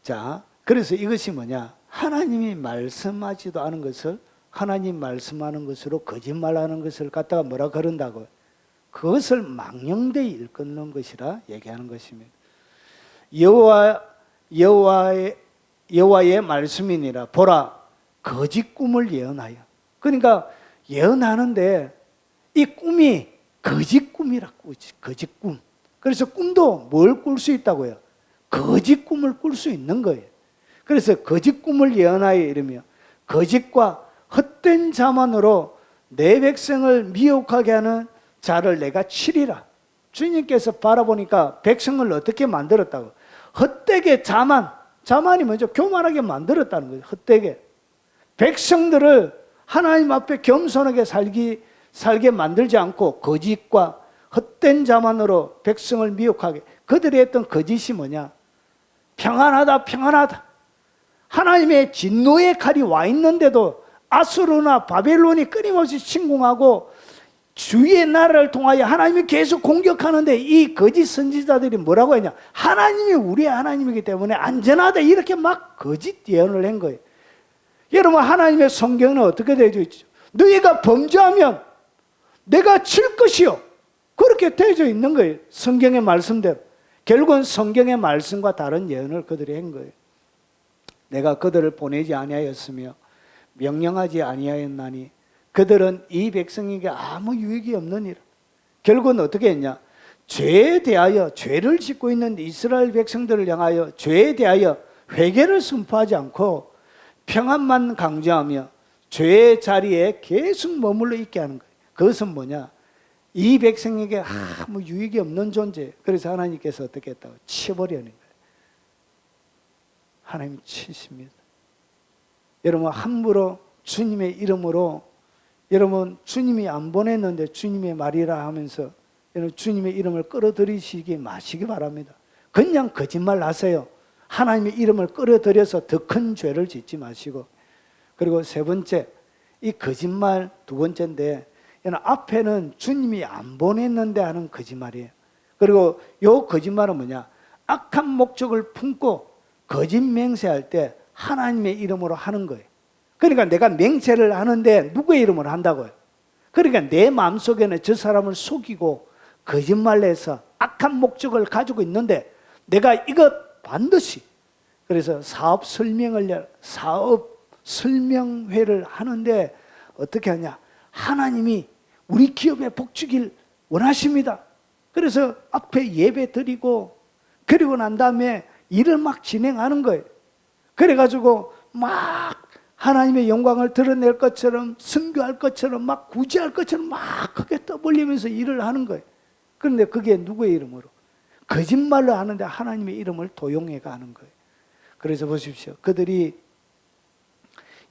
자, 그래서 이것이 뭐냐? 하나님이 말씀하지도 않은 것을 하나님 말씀하는 것으로 거짓말하는 것을 갖다가 뭐라 그런다고요? 그것을 망령되이 일컫는 것이라 얘기하는 것입니다. 여호와의 말씀이니라. 보라, 거짓 꿈을 예언하여. 그러니까 예언하는데 이 꿈이 거짓 꿈이라고, 거짓 꿈. 그래서 꿈도 뭘 꿀 수 있다고요? 거짓 꿈을 꿀 수 있는 거예요. 그래서 거짓 꿈을 예언하여 이르며 거짓과 헛된 자만으로 내 백성을 미혹하게 하는 자를 내가 치리라. 주님께서 바라보니까 백성을 어떻게 만들었다고? 헛되게 자만이 먼저 교만하게 만들었다는 거예요. 헛되게. 백성들을 하나님 앞에 겸손하게 살게 만들지 않고 거짓과 헛된 자만으로 백성을 미혹하게. 그들이 했던 거짓이 뭐냐? 평안하다, 평안하다. 하나님의 진노의 칼이 와 있는데도 아수르나 바벨론이 끊임없이 침공하고 주의 나라를 통하여 하나님이 계속 공격하는데, 이 거짓 선지자들이 뭐라고 했냐? 하나님이 우리의 하나님이기 때문에 안전하다, 이렇게 막 거짓 예언을 한 거예요. 여러분, 하나님의 성경은 어떻게 되어 있죠? 너희가 범죄하면 내가 칠 것이요, 그렇게 되어져 있는 거예요. 성경의 말씀대로. 결국은 성경의 말씀과 다른 예언을 그들이 한 거예요. 내가 그들을 보내지 아니하였으며 명령하지 아니하였나니 그들은 이 백성에게 아무 유익이 없느니라. 결국은 어떻게 했냐? 죄에 대하여, 죄를 짓고 있는 이스라엘 백성들을 향하여 죄에 대하여 회개를 선포하지 않고 평안만 강조하며 죄의 자리에 계속 머물러 있게 하는 거예요. 그것은 뭐냐? 이 백성에게 아무 유익이 없는 존재. 그래서 하나님께서 어떻게 했다고? 치버리는 거예요. 하나님이 치십니다. 여러분, 함부로 주님의 이름으로, 여러분 주님이 안 보냈는데 주님의 말이라 하면서 여러분 주님의 이름을 끌어들이시기 마시기 바랍니다. 그냥 거짓말 하세요. 하나님의 이름을 끌어들여서 더 큰 죄를 짓지 마시고. 그리고 세 번째, 이 거짓말 두 번째인데, 앞에는 주님이 안 보냈는데 하는 거짓말이에요. 그리고 이 거짓말은 뭐냐? 악한 목적을 품고 거짓 맹세할 때 하나님의 이름으로 하는 거예요. 그러니까 내가 맹세를 하는데 누구의 이름으로 한다고요? 그러니까 내 마음속에는 저 사람을 속이고 거짓말해서 악한 목적을 가지고 있는데, 내가 이것 반드시, 그래서 사업 설명회를 하는데 어떻게 하냐? 하나님이 우리 기업에 복주길 원하십니다. 그래서 앞에 예배 드리고, 그리고 난 다음에 일을 막 진행하는 거예요. 그래가지고 막 하나님의 영광을 드러낼 것처럼, 선교할 것처럼, 막 구제할 것처럼 막 크게 떠벌리면서 일을 하는 거예요. 그런데 그게 누구의 이름으로? 거짓말로 하는데 하나님의 이름을 도용해 가는 거예요. 그래서 보십시오. 그들이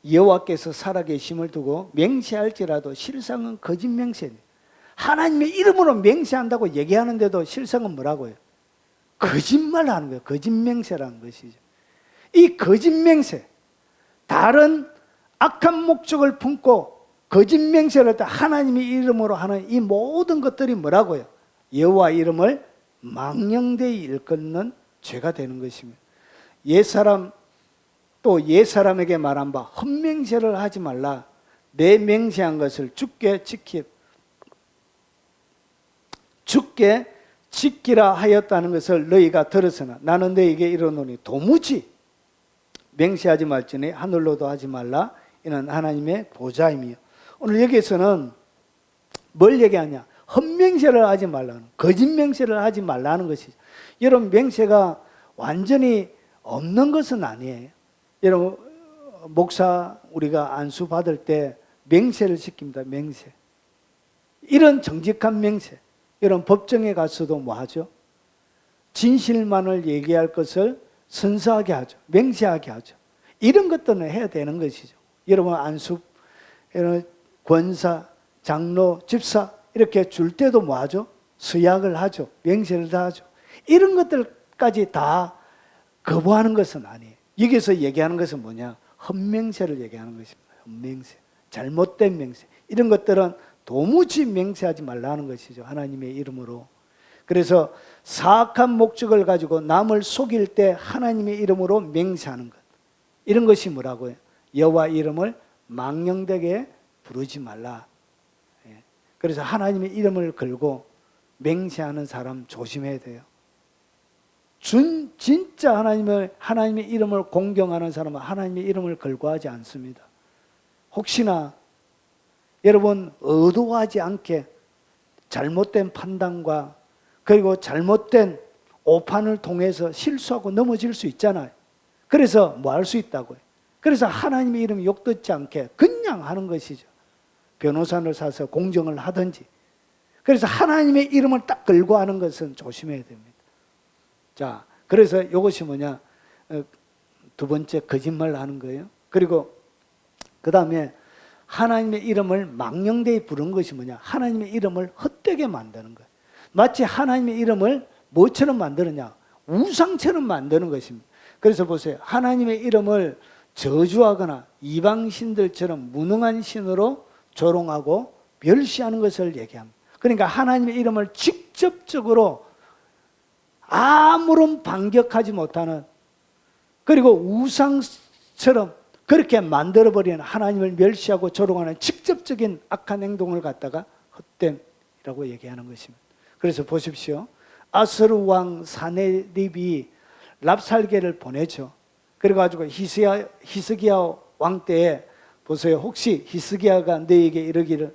여호와께서 살아계심을 두고 맹세할지라도 실상은 거짓 맹세입니다. 하나님의 이름으로 맹세한다고 얘기하는데도 실상은 뭐라고요? 거짓말하는 거예요. 거짓 맹세라는 것이죠. 이 거짓 맹세, 다른 악한 목적을 품고 거짓 맹세를 할 때 하나님의 이름으로 하는 이 모든 것들이 뭐라고요? 여호와 이름을 망령되이 일컫는 죄가 되는 것입니다. 옛사람 또 옛사람에게 말한 바 헛맹세를 하지 말라. 내 맹세한 것을 주께 지키라 하였다는 것을 너희가 들었으나 나는 너희에게 이르노니 도무지 맹세하지 말지니 하늘로도 하지 말라. 이는 하나님의 보좌임이요. 오늘 여기에서는 뭘 얘기하냐? 헛맹세를 하지 말라는, 거짓 맹세를 하지 말라는 것이죠. 여러분, 맹세가 완전히 없는 것은 아니에요. 여러분, 목사 우리가 안수 받을 때 맹세를 시킵니다. 맹세. 이런 정직한 맹세. 여러분, 법정에 가서도 뭐 하죠? 진실만을 얘기할 것을 선서하게 하죠. 맹세하게 하죠. 이런 것들은 해야 되는 것이죠. 여러분, 안수, 권사, 장로, 집사 이렇게 줄 때도 뭐 하죠? 서약을 하죠. 맹세를 다 하죠. 이런 것들까지 다 거부하는 것은 아니에요. 여기서 얘기하는 것은 뭐냐? 헛맹세를 얘기하는 것입니다. 헛맹세, 잘못된 맹세. 이런 것들은 도무지 맹세하지 말라는 것이죠. 하나님의 이름으로. 그래서 사악한 목적을 가지고 남을 속일 때 하나님의 이름으로 맹세하는 것. 이런 것이 뭐라고요? 여호와 이름을 망령되게 부르지 말라. 그래서 하나님의 이름을 걸고 맹세하는 사람 조심해야 돼요. 진짜 하나님의 이름을 공경하는 사람은 하나님의 이름을 걸고 하지 않습니다. 혹시나 여러분 의도하지 않게 잘못된 판단과 그리고 잘못된 오판을 통해서 실수하고 넘어질 수 있잖아요. 그래서 뭐 할 수 있다고요? 그래서 하나님의 이름이 욕듣지 않게 그냥 하는 것이죠. 변호사를 사서 공정을 하든지. 그래서 하나님의 이름을 딱 걸고 하는 것은 조심해야 됩니다. 자, 그래서 이것이 뭐냐? 두 번째, 거짓말 하는 거예요. 그리고 그 다음에 하나님의 이름을 망령되이 부르는 것이 뭐냐? 하나님의 이름을 헛되게 만드는 거예요. 마치 하나님의 이름을 뭐처럼 만드느냐? 우상처럼 만드는 것입니다. 그래서 보세요. 하나님의 이름을 저주하거나 이방신들처럼 무능한 신으로 조롱하고 멸시하는 것을 얘기합니다. 그러니까 하나님의 이름을 직접적으로 아무런 반격하지 못하는, 그리고 우상처럼 그렇게 만들어버리는, 하나님을 멸시하고 조롱하는 직접적인 악한 행동을 갖다가 헛됨이라고 얘기하는 것입니다. 그래서 보십시오. 아스루 왕 사네립이 랍살개를 보내죠. 그래가지고 히스기야 왕 때에 보세요. 혹시 히스기야가 너에게 이르기를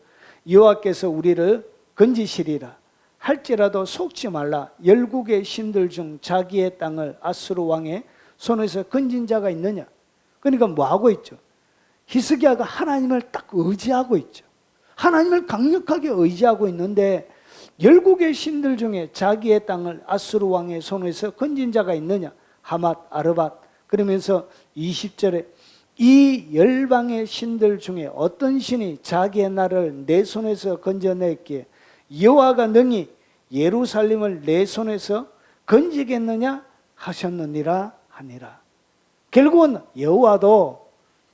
여호와께서 우리를 건지시리라 할지라도 속지 말라. 열국의 신들 중 자기의 땅을 아스루 왕의 손에서 건진 자가 있느냐? 그러니까 뭐 하고 있죠? 히스기야가 하나님을 딱 의지하고 있죠. 하나님을 강력하게 의지하고 있는데 열국의 신들 중에 자기의 땅을 아스루 왕의 손에서 건진 자가 있느냐? 하맛, 아르밧. 그러면서 20절에 이 열방의 신들 중에 어떤 신이 자기의 나라를 내 손에서 건져냈기에 여호와가 능히 예루살렘을 내 손에서 건지겠느냐 하셨느니라 하니라. 결국은 여호와도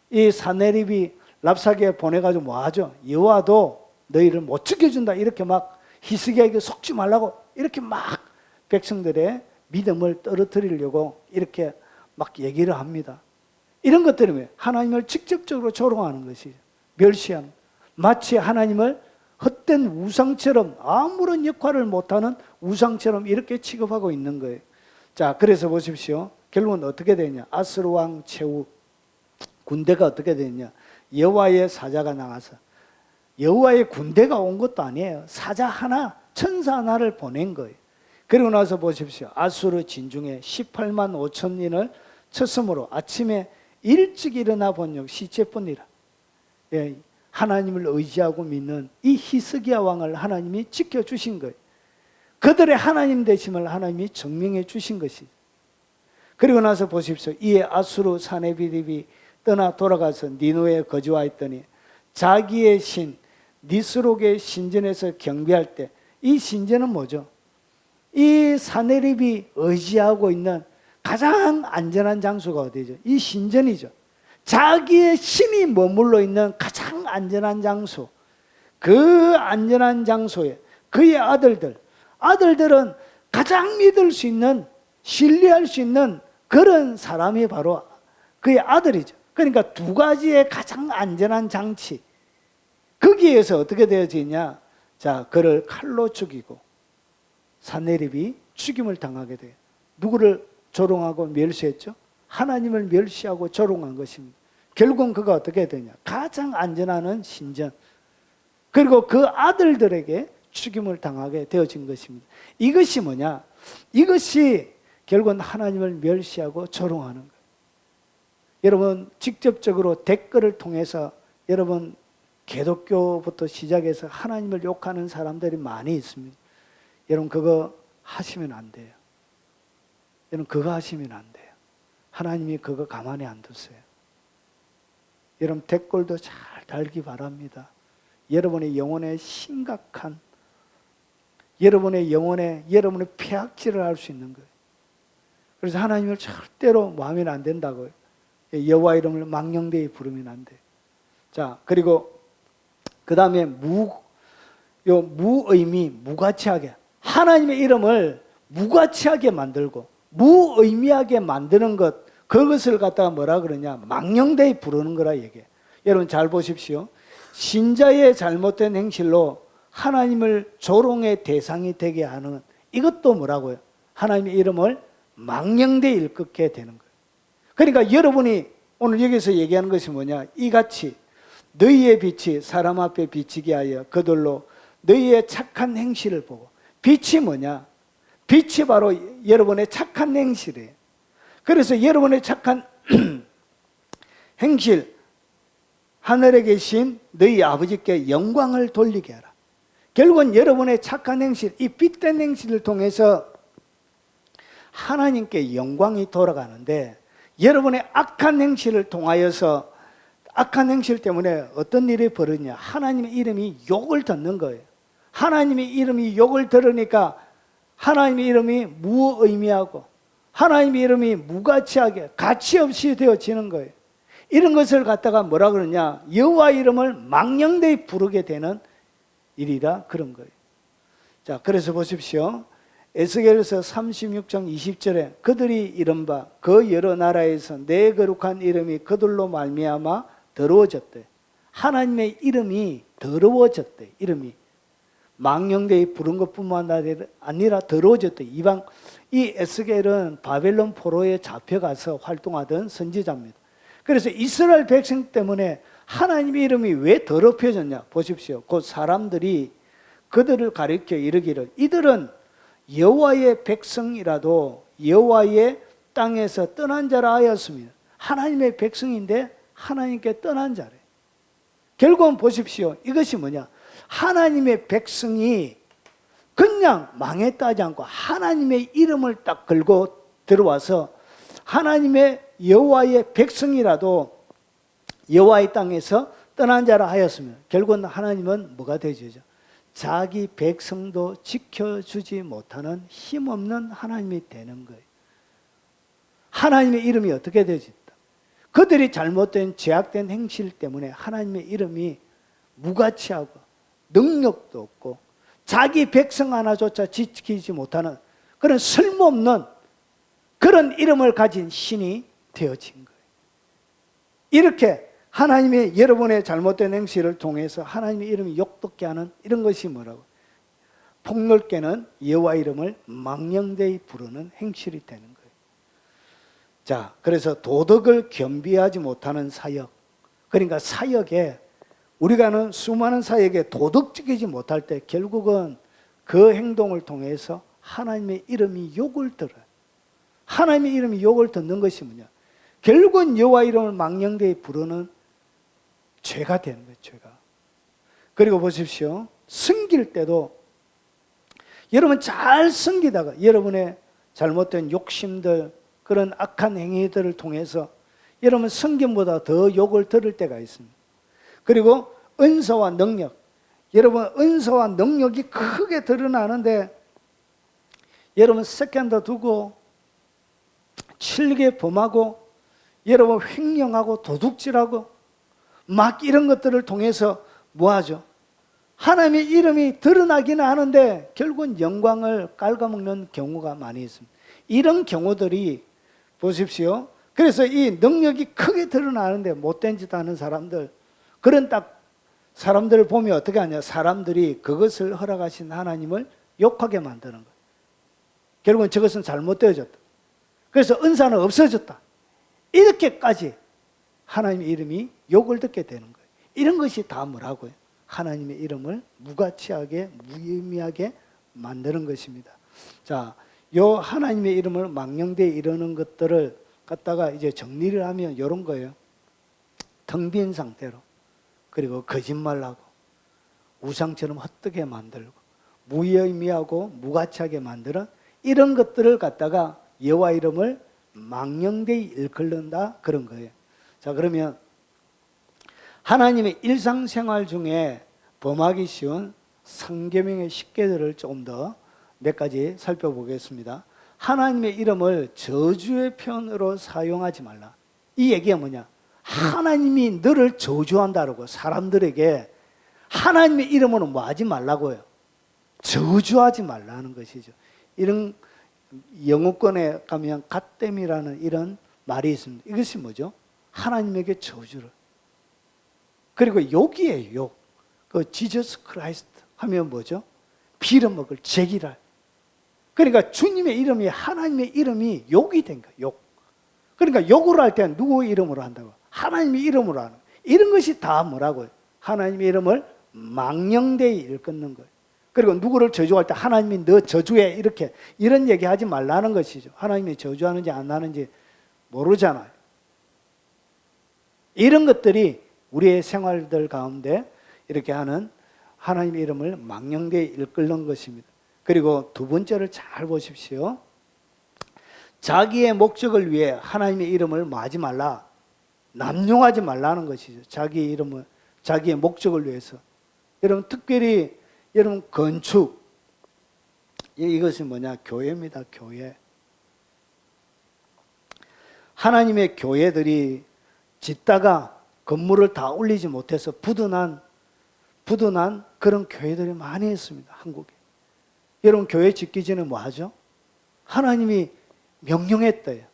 이 사네립이 랍사게에 보내가지고 뭐하죠? 여호와도 너희를 못 지켜준다 이렇게 막 히스기야에게 속지 말라고 이렇게 막 백성들의 믿음을 떨어뜨리려고 이렇게 막 얘기를 합니다. 이런 것들이 왜? 하나님을 직접적으로 조롱하는 것이죠. 멸시하는, 마치 하나님을 헛된 우상처럼 아무런 역할을 못하는 우상처럼 이렇게 취급하고 있는 거예요. 자, 그래서 보십시오. 결국은 어떻게 되냐? 아스루 왕 최후 군대가 어떻게 되냐? 여호와의 사자가 나가서, 여호와의 군대가 온 것도 아니에요. 사자 하나, 천사 하나를 보낸 거예요. 그리고 나서 보십시오. 아수르 진중에 18만 5천인을 쳤으므로 아침에 일찍 일어나 본즉 시체뿐이라. 예, 하나님을 의지하고 믿는 이 히스기야 왕을 하나님이 지켜주신 거예요. 그들의 하나님 되심을 하나님이 증명해 주신 것이죠. 그리고 나서 보십시오. 이에 아수르 사네비립이 떠나 돌아가서 니누에 거주하였더니 자기의 신 니스록의 신전에서 경배할 때 이 신전은 뭐죠? 이 사내립이 의지하고 있는 가장 안전한 장소가 어디죠? 이 신전이죠. 자기의 신이 머물러 있는 가장 안전한 장소, 그 안전한 장소에 그의 아들들은 가장 믿을 수 있는, 신뢰할 수 있는 그런 사람이 바로 그의 아들이죠. 그러니까 두 가지의 가장 안전한 장치, 거기에서 어떻게 되어지냐? 자, 그를 칼로 죽이고 사내립이 죽임을 당하게 돼요. 누구를 조롱하고 멸시했죠? 하나님을 멸시하고 조롱한 것입니다. 결국은 그가 어떻게 되냐? 가장 안전한 신전, 그리고 그 아들들에게 죽임을 당하게 되어진 것입니다. 이것이 뭐냐? 이것이 결국은 하나님을 멸시하고 조롱하는 거예요. 여러분, 직접적으로 댓글을 통해서 여러분 기독교부터 시작해서 하나님을 욕하는 사람들이 많이 있습니다. 여러분 그거 하시면 안 돼요. 여러분 그거 하시면 안 돼요. 하나님이 그거 가만히 안 두세요. 여러분 댓글도 잘 달기 바랍니다. 여러분의 영혼에 심각한, 여러분의 영혼에 여러분의 폐악질을 할 수 있는 거예요. 그래서 하나님을 절대로 마음에 안 된다고요. 여호와 이름을 망령되이 부르면 안 돼요. 자, 그리고 그 다음에 무의미, 무가치하게, 하나님의 이름을 무가치하게 만들고 무의미하게 만드는 것, 그것을 갖다가 뭐라 그러냐? 망령되이 부르는 거라 얘기해요. 여러분 잘 보십시오. 신자의 잘못된 행실로 하나님을 조롱의 대상이 되게 하는 이것도 뭐라고요? 하나님의 이름을 망령되이 일컫게 되는 거예요. 그러니까 여러분이 오늘 여기서 얘기하는 것이 뭐냐? 이같이 너희의 빛이 사람 앞에 비치게 하여 그들로 너희의 착한 행실을 보고. 빛이 뭐냐? 빛이 바로 여러분의 착한 행실이에요. 그래서 여러분의 착한 행실, 하늘에 계신 너희 아버지께 영광을 돌리게 하라. 결국은 여러분의 착한 행실, 이 빛된 행실을 통해서 하나님께 영광이 돌아가는데, 여러분의 악한 행실을 통하여서, 악한 행실 때문에 어떤 일이 벌어지냐? 하나님의 이름이 욕을 듣는 거예요. 하나님의 이름이 욕을 들으니까 하나님의 이름이 무의미하고 하나님의 이름이 무가치하게, 가치 없이 되어지는 거예요. 이런 것을 갖다가 뭐라 그러냐? 여호와 이름을 망령되이 부르게 되는 일이라 그런 거예요. 자, 그래서 보십시오. 에스겔서 36장 20절에 그들이 이른바 그 여러 나라에서 내 거룩한 이름이 그들로 말미암아 더러워졌대. 하나님의 이름이 더러워졌대. 이름이 망령되이 부른 것뿐만 아니라 더러워졌대. 이방 이 에스겔은 바벨론 포로에 잡혀가서 활동하던 선지자입니다. 그래서 이스라엘 백성 때문에 하나님의 이름이 왜 더럽혀졌냐? 보십시오. 그 사람들이 그들을 가리켜 이르기를 이들은 여호와의 백성이라도 여호와의 땅에서 떠난 자라 하였습니다. 하나님의 백성인데 하나님께 떠난 자래. 결국은 보십시오. 이것이 뭐냐? 하나님의 백성이 그냥 망했다 하지 않고 하나님의 이름을 딱 걸고 들어와서 하나님의 여호와의 백성이라도 여호와의 땅에서 떠난 자라 하였으면 결국은 하나님은 뭐가 되죠? 자기 백성도 지켜주지 못하는 힘없는 하나님이 되는 거예요. 하나님의 이름이 어떻게 되지? 그들이 잘못된 죄악된 행실 때문에 하나님의 이름이 무가치하고 능력도 없고 자기 백성 하나조차 지키지 못하는 그런 쓸모없는 그런 이름을 가진 신이 되어진 거예요. 이렇게 하나님의 여러분의 잘못된 행실을 통해서 하나님의 이름이 욕되게 하는 이런 것이 뭐라고? 폭넓게는 여호와 이름을 망령되이 부르는 행실이 되는 거예요. 자, 그래서 도덕을 겸비하지 못하는 사역, 그러니까 사역에 우리가 하는 수많은 사역에 도덕적이지 못할 때 결국은 그 행동을 통해서 하나님의 이름이 욕을 들어요. 하나님의 이름이 욕을 듣는 것이 뭐냐? 결국은 여호와 이름을 망령되이 부르는 죄가 되는 거예요. 죄가. 그리고 보십시오. 섬길 때도 여러분 잘 섬기다가 여러분의 잘못된 욕심들, 그런 악한 행위들을 통해서 여러분 성경보다 더 욕을 들을 때가 있습니다. 그리고 은사와 능력, 여러분 은사와 능력이 크게 드러나는데 여러분 세컨드 두고 칠개 범하고 여러분 횡령하고 도둑질하고 막 이런 것들을 통해서 뭐하죠? 하나님의 이름이 드러나기는 하는데 결국은 영광을 갉아먹는 경우가 많이 있습니다. 이런 경우들이 보십시오. 그래서 이 능력이 크게 드러나는데 못된 짓 하는 사람들, 그런 딱 사람들을 보면 어떻게 하냐? 사람들이 그것을 허락하신 하나님을 욕하게 만드는 거예요. 결국은 저것은 잘못되어졌다. 그래서 은사는 없어졌다. 이렇게까지 하나님의 이름이 욕을 듣게 되는 거예요. 이런 것이 다 뭐라고요? 하나님의 이름을 무가치하게 무의미하게 만드는 것입니다. 자, 요 하나님의 이름을 망령되이 이러는 것들을 갖다가 이제 정리를 하면 이런 거예요. 텅 빈 상태로, 그리고 거짓말하고 우상처럼 헛되게 만들고 무의미하고 무가치하게 만드는 이런 것들을 갖다가 여호와 이름을 망령되이 일컬는다, 그런 거예요. 자, 그러면 하나님의 일상생활 중에 범하기 쉬운 상계명의 10개들을 조금 더 몇 가지 살펴보겠습니다. 하나님의 이름을 저주의 표현으로 사용하지 말라. 이 얘기가 뭐냐? 하나님이 너를 저주한다고 사람들에게 하나님의 이름으로 뭐 하지 말라고요? 저주하지 말라는 것이죠. 이런 영어권에 가면 갓댐이라는 이런 말이 있습니다. 이것이 뭐죠? 하나님에게 저주를. 그리고 욕이에요, 욕. 그 지저스 크라이스트 하면 뭐죠? 빌어먹을 제기랄. 그러니까 주님의 이름이, 하나님의 이름이 욕이 된 거예요, 욕. 그러니까 욕을 할 때는 누구 이름으로 한다고? 하나님의 이름으로 하는 거예요. 이런 것이 다 뭐라고요? 하나님의 이름을 망령되이 일컫는 거예요. 그리고 누구를 저주할 때 하나님이 너 저주해, 이렇게 이런 얘기 하지 말라는 것이죠. 하나님이 저주하는지 안 하는지 모르잖아요. 이런 것들이 우리의 생활들 가운데 이렇게 하는 하나님의 이름을 망령되이 일컫는 것입니다. 그리고 두 번째를 잘 보십시오. 자기의 목적을 위해 하나님의 이름을 뭐 하지 말라? 남용하지 말라는 것이죠. 자기의 이름을, 자기의 목적을 위해서. 여러분 특별히 여러분 건축, 이것이 뭐냐? 교회입니다, 교회. 하나님의 교회들이 짓다가 건물을 다 올리지 못해서 부도난 그런 교회들이 많이 있습니다, 한국에. 여러분 교회 짓기 전에 뭐 하죠? 하나님이 명령했대요.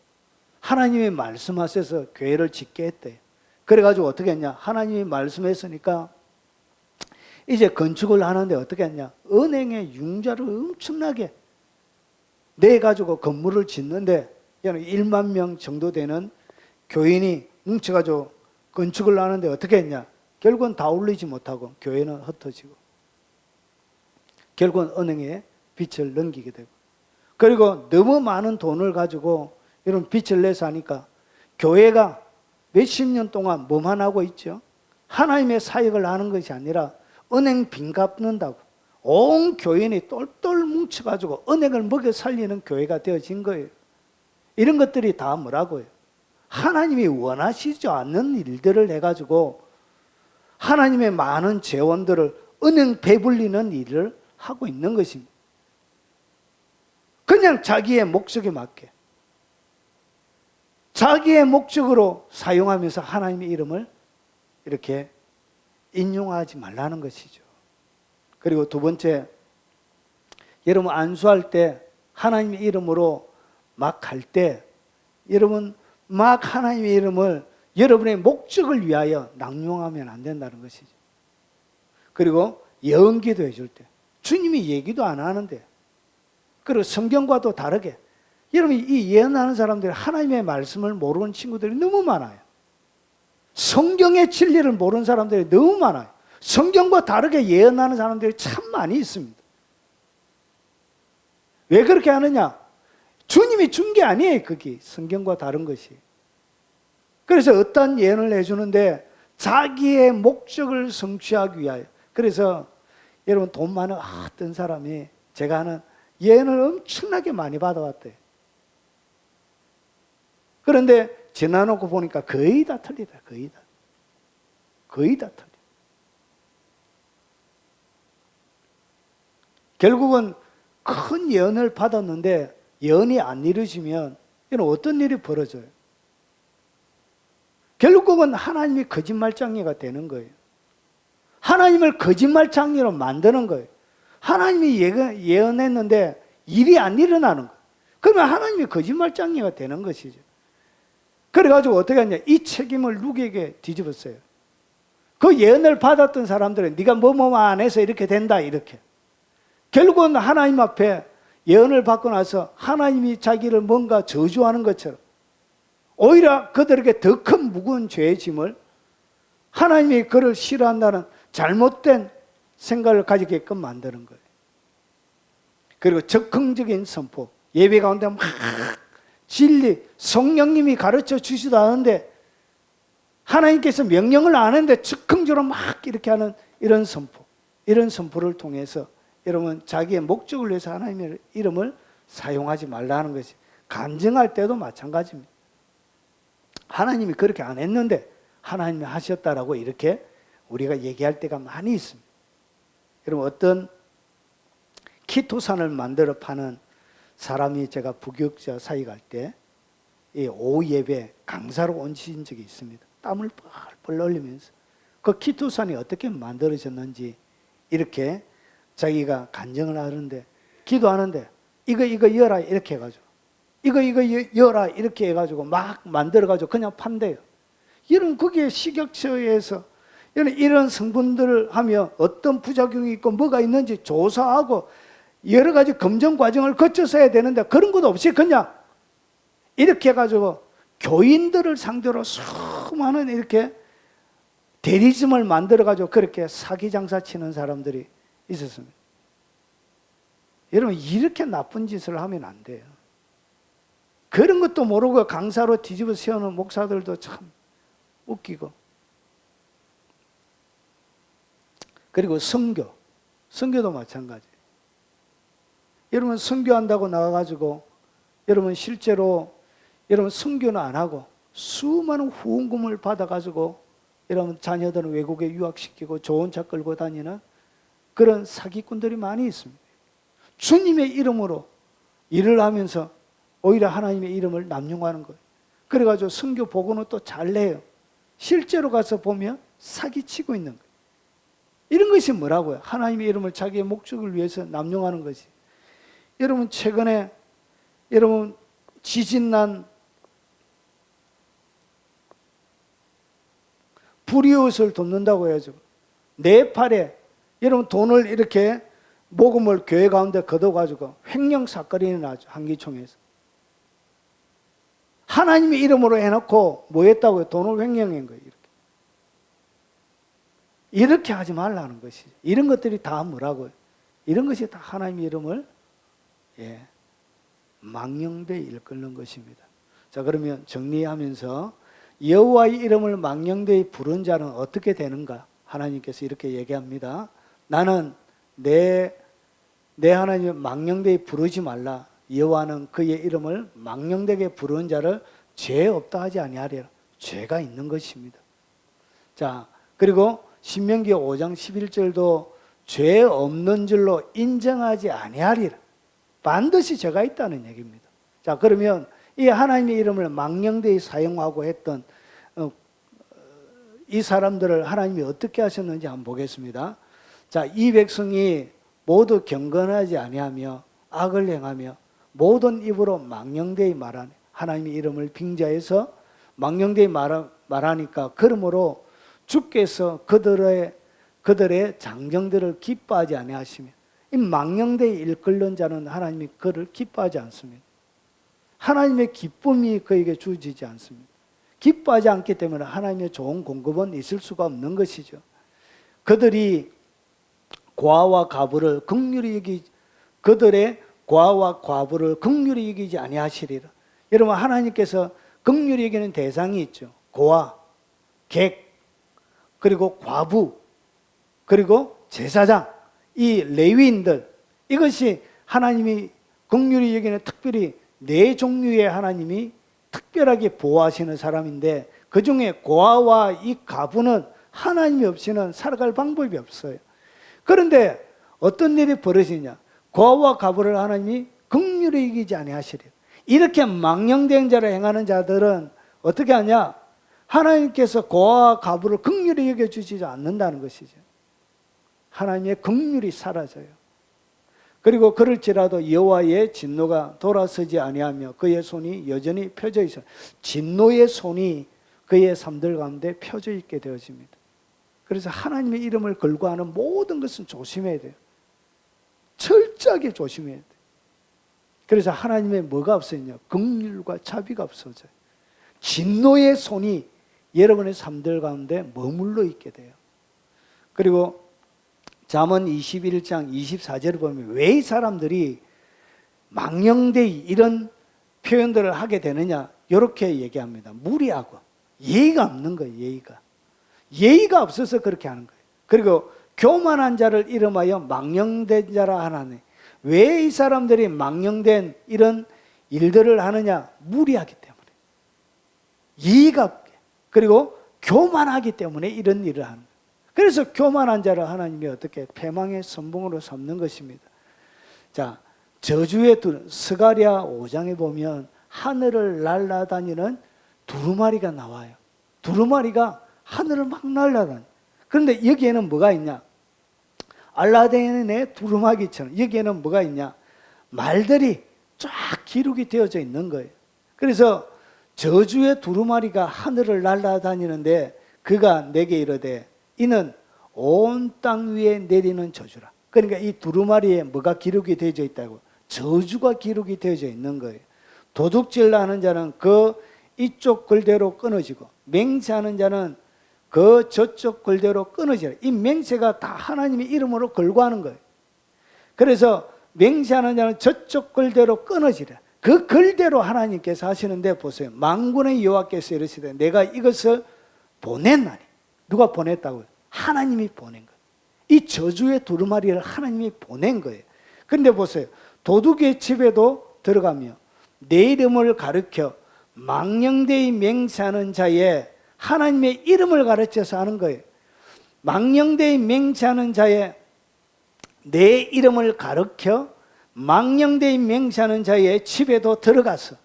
하나님이 말씀하셔서 교회를 짓게 했대요. 그래가지고 어떻게 했냐? 하나님이 말씀했으니까 이제 건축을 하는데 어떻게 했냐? 은행에 융자를 엄청나게 내가지고 건물을 짓는데 1만 명 정도 되는 교인이 뭉쳐가지고 건축을 하는데 어떻게 했냐? 결국은 다 올리지 못하고 교회는 흩어지고 결국은 은행에 빚을 넘기게 되고, 그리고 너무 많은 돈을 가지고 이런 빚을 내서 하니까 교회가 몇십 년 동안 뭐만 하고 있죠? 하나님의 사역을 하는 것이 아니라 은행 빚 갚는다고 온 교인이 똘똘 뭉쳐가지고 은행을 먹여 살리는 교회가 되어진 거예요. 이런 것들이 다 뭐라고요? 하나님이 원하시지 않는 일들을 해가지고 하나님의 많은 재원들을 은행 배불리는 일을 하고 있는 것입니다. 그냥 자기의 목적에 맞게 자기의 목적으로 사용하면서 하나님의 이름을 이렇게 인용하지 말라는 것이죠. 그리고 두 번째, 여러분 안수할 때 하나님의 이름으로 막 할 때 여러분 막 하나님의 이름을 여러분의 목적을 위하여 낭용하면 안 된다는 것이죠. 그리고 예언기도 해줄 때 주님이 얘기도 안 하는데, 그리고 성경과도 다르게 여러분 이 예언하는 사람들이 하나님의 말씀을 모르는 친구들이 너무 많아요. 성경의 진리를 모르는 사람들이 너무 많아요. 성경과 다르게 예언하는 사람들이 참 많이 있습니다. 왜 그렇게 하느냐? 주님이 준 게 아니에요. 그게 성경과 다른 것이. 그래서 어떤 예언을 해주는데 자기의 목적을 성취하기 위하여. 그래서 여러분 돈 많은 어떤 사람이 제가 하는 예언을 엄청나게 많이 받아왔대요. 그런데 지나놓고 보니까 거의 다 틀리다. 거의 다 틀려. 결국은 큰 예언을 받았는데 예언이 안 이루어지면 이런 어떤 일이 벌어져요? 결국은 하나님이 거짓말장애가 되는 거예요. 하나님을 거짓말장애로 만드는 거예요. 하나님이 예언했는데 일이 안 일어나는 거예요. 그러면 하나님이 거짓말장애가 되는 것이죠. 그래가지고 어떻게 하냐, 이 책임을 누구에게 뒤집었어요? 그 예언을 받았던 사람들은 네가 뭐뭐 안 해서 이렇게 된다, 이렇게. 결국은 하나님 앞에 예언을 받고 나서 하나님이 자기를 뭔가 저주하는 것처럼 오히려 그들에게 더 큰 무거운 죄의 짐을, 하나님이 그를 싫어한다는 잘못된 생각을 가지게끔 만드는 거예요. 그리고 적극적인 선포, 예배 가운데 막 진리, 성령님이 가르쳐 주시도 않은데 하나님께서 명령을 안 했는데 즉흥적으로 막 이렇게 하는 이런 선포, 이런 선포를 통해서 여러분 자기의 목적을 위해서 하나님의 이름을 사용하지 말라는 것이, 간증할 때도 마찬가지입니다. 하나님이 그렇게 안 했는데 하나님이 하셨다라고 이렇게 우리가 얘기할 때가 많이 있습니다. 여러분, 어떤 키토산을 만들어 파는 사람이 제가 부교육자 사회 갈 때 오후 예배 강사로 온 적이 있습니다. 땀을 뻘뻘 흘리면서 그 키토산이 어떻게 만들어졌는지 이렇게 자기가 간증을 하는데, 기도하는데 이거 열라 이렇게 해가지고 이거 열라 이렇게 해가지고 막 만들어가지고 그냥 판대요. 이런 그게 식약처에서 이런 성분들을 하면 어떤 부작용이 있고 뭐가 있는지 조사하고 여러 가지 검증 과정을 거쳐서 해야 되는데 그런 것도 없이 그냥 이렇게 해가지고 교인들을 상대로 수많은 이렇게 대리점을 만들어가지고 그렇게 사기 장사 치는 사람들이 있었습니다. 여러분, 이렇게 나쁜 짓을 하면 안 돼요. 그런 것도 모르고 강사로 뒤집어 세우는 목사들도 참 웃기고. 그리고 선교도 마찬가지. 여러분, 선교한다고 나와가지고 여러분 실제로 여러분 선교는 안 하고 수많은 후원금을 받아가지고 여러분 자녀들은 외국에 유학시키고 좋은 차 끌고 다니는 그런 사기꾼들이 많이 있습니다. 주님의 이름으로 일을 하면서 오히려 하나님의 이름을 남용하는 거예요. 그래가지고 선교 보고는 또 잘 내요. 실제로 가서 보면 사기치고 있는 거예요. 이런 것이 뭐라고요? 하나님의 이름을 자기의 목적을 위해서 남용하는 것이. 여러분, 최근에 여러분 지진난 불이웃을 돕는다고 해야죠. 네팔에 여러분 돈을 이렇게 모금을 교회 가운데 걷어가지고 횡령 사건이 나죠. 한기총에서. 하나님의 이름으로 해놓고 뭐 했다고요? 돈을 횡령한 거예요. 이렇게 하지 말라는 것이죠. 이런 것들이 다 뭐라고요? 이런 것이 다 하나님의 이름을 망령되이 일컫는 것입니다. 자, 그러면 정리하면서 여호와의 이름을 망령되이 부른 자는 어떻게 되는가? 하나님께서 이렇게 얘기합니다. 나는 내 하나님을 망령되이 부르지 말라. 여호와는 그의 이름을 망령되게 부르는 자를 죄 없다 하지 아니하리라. 죄가 있는 것입니다. 자, 그리고 신명기 5장 11절도 죄 없는 줄로 인정하지 아니하리라. 반드시 죄가 있다는 얘기입니다. 자, 그러면 이 하나님의 이름을 망령되이 사용하고 했던 이 사람들을 하나님이 어떻게 하셨는지 한번 보겠습니다. 자, 이 백성이 모두 경건하지 아니하며 악을 행하며 모든 입으로 망령되이 말하니, 하나님의 이름을 빙자해서 망령되이 말하니까 그러므로 주께서 그들의 장정들을 기뻐하지 아니하시며, 이 망령되이 일컬는 자는 하나님이 그를 기뻐하지 않습니다. 하나님의 기쁨이 그에게 주어지지 않습니다. 기뻐하지 않기 때문에 하나님의 좋은 공급은 있을 수가 없는 것이죠. 그들이 고아와 과부를 긍휼히 여기, 그들의 고아와 과부를 긍휼히 여기지 아니하시리라. 여러분, 하나님께서 긍휼히 여기는 대상이 있죠. 고아, 객, 그리고 과부, 그리고 제사장, 이 레위인들, 이것이 하나님이 긍휼히 여기는 특별히 네 종류의 하나님이 특별하게 보호하시는 사람인데, 그 중에 고아와 이 과부는 하나님이 없이는 살아갈 방법이 없어요. 그런데 어떤 일이 벌어지냐? 고아와 과부를 하나님이 긍휼히 여기지 아니하시리라. 이렇게 망령된 자를 행하는 자들은 어떻게 하냐? 하나님께서 고아와 과부를 긍휼히 여겨주지 않는다는 것이죠. 하나님의 긍휼이 사라져요. 그리고 그럴지라도 여호와의 진노가 돌아서지 아니하며 그의 손이 여전히 펴져 있어. 진노의 손이 그의 삶들 가운데 펴져 있게 되어집니다. 그래서 하나님의 이름을 걸고 하는 모든 것은 조심해야 돼요. 철저하게 조심해야 돼요. 그래서 하나님의 뭐가 없어졌냐? 긍휼과 자비가 없어져요. 진노의 손이 여러분의 삶들 가운데 머물러 있게 돼요. 그리고 잠언 21장 24절을 보면 왜 이 사람들이 망령되이 이런 표현들을 하게 되느냐? 이렇게 얘기합니다. 무리하고 예의가 없는 거예요. 예의가 없어서 그렇게 하는 거예요. 그리고 교만한 자를 이름하여 망령된 자라 하나니, 왜 이 사람들이 망령된 이런 일들을 하느냐? 무리하기 때문에, 예의가 없게, 그리고 교만하기 때문에 이런 일을 하는 거예요. 그래서 교만한 자를 하나님이 어떻게 패망의 선봉으로 삼는 것입니다. 자, 저주의 스가랴 5장에 보면 하늘을 날아다니는 두루마리가 나와요. 두루마리가 하늘을 막 날아다녀요. 그런데 여기에는 뭐가 있냐? 알라딘의 두루마기처럼 여기에는 뭐가 있냐? 말들이 쫙 기록이 되어져 있는 거예요. 그래서 저주의 두루마리가 하늘을 날아다니는데 그가 내게 이르되 이는 온 땅 위에 내리는 저주라. 그러니까 이 두루마리에 뭐가 기록이 되어져 있다고? 저주가 기록이 되어져 있는 거예요. 도둑질 하는 자는 그 이쪽 글대로 끊어지고, 맹세하는 자는 그 저쪽 글대로 끊어지라. 이 맹세가 다 하나님의 이름으로 걸고 하는 거예요. 그래서 맹세하는 자는 저쪽 글대로 끊어지라. 그 글대로 하나님께서 하시는데 보세요. 만군의 여호와께서 이르시되 내가 이것을 보냈나니. 누가 보냈다고요? 하나님이 보낸 거예요. 이 저주의 두루마리를 하나님이 보낸 거예요. 그런데 보세요. 도둑의 집에도 들어가며 내 이름을 가르쳐 망령되이 맹세하는 자의, 하나님의 이름을 가르쳐서 하는 거예요. 망령되이 맹세하는 자의, 내 이름을 가르쳐 망령되이 맹세하는 자의 집에도 들어가서,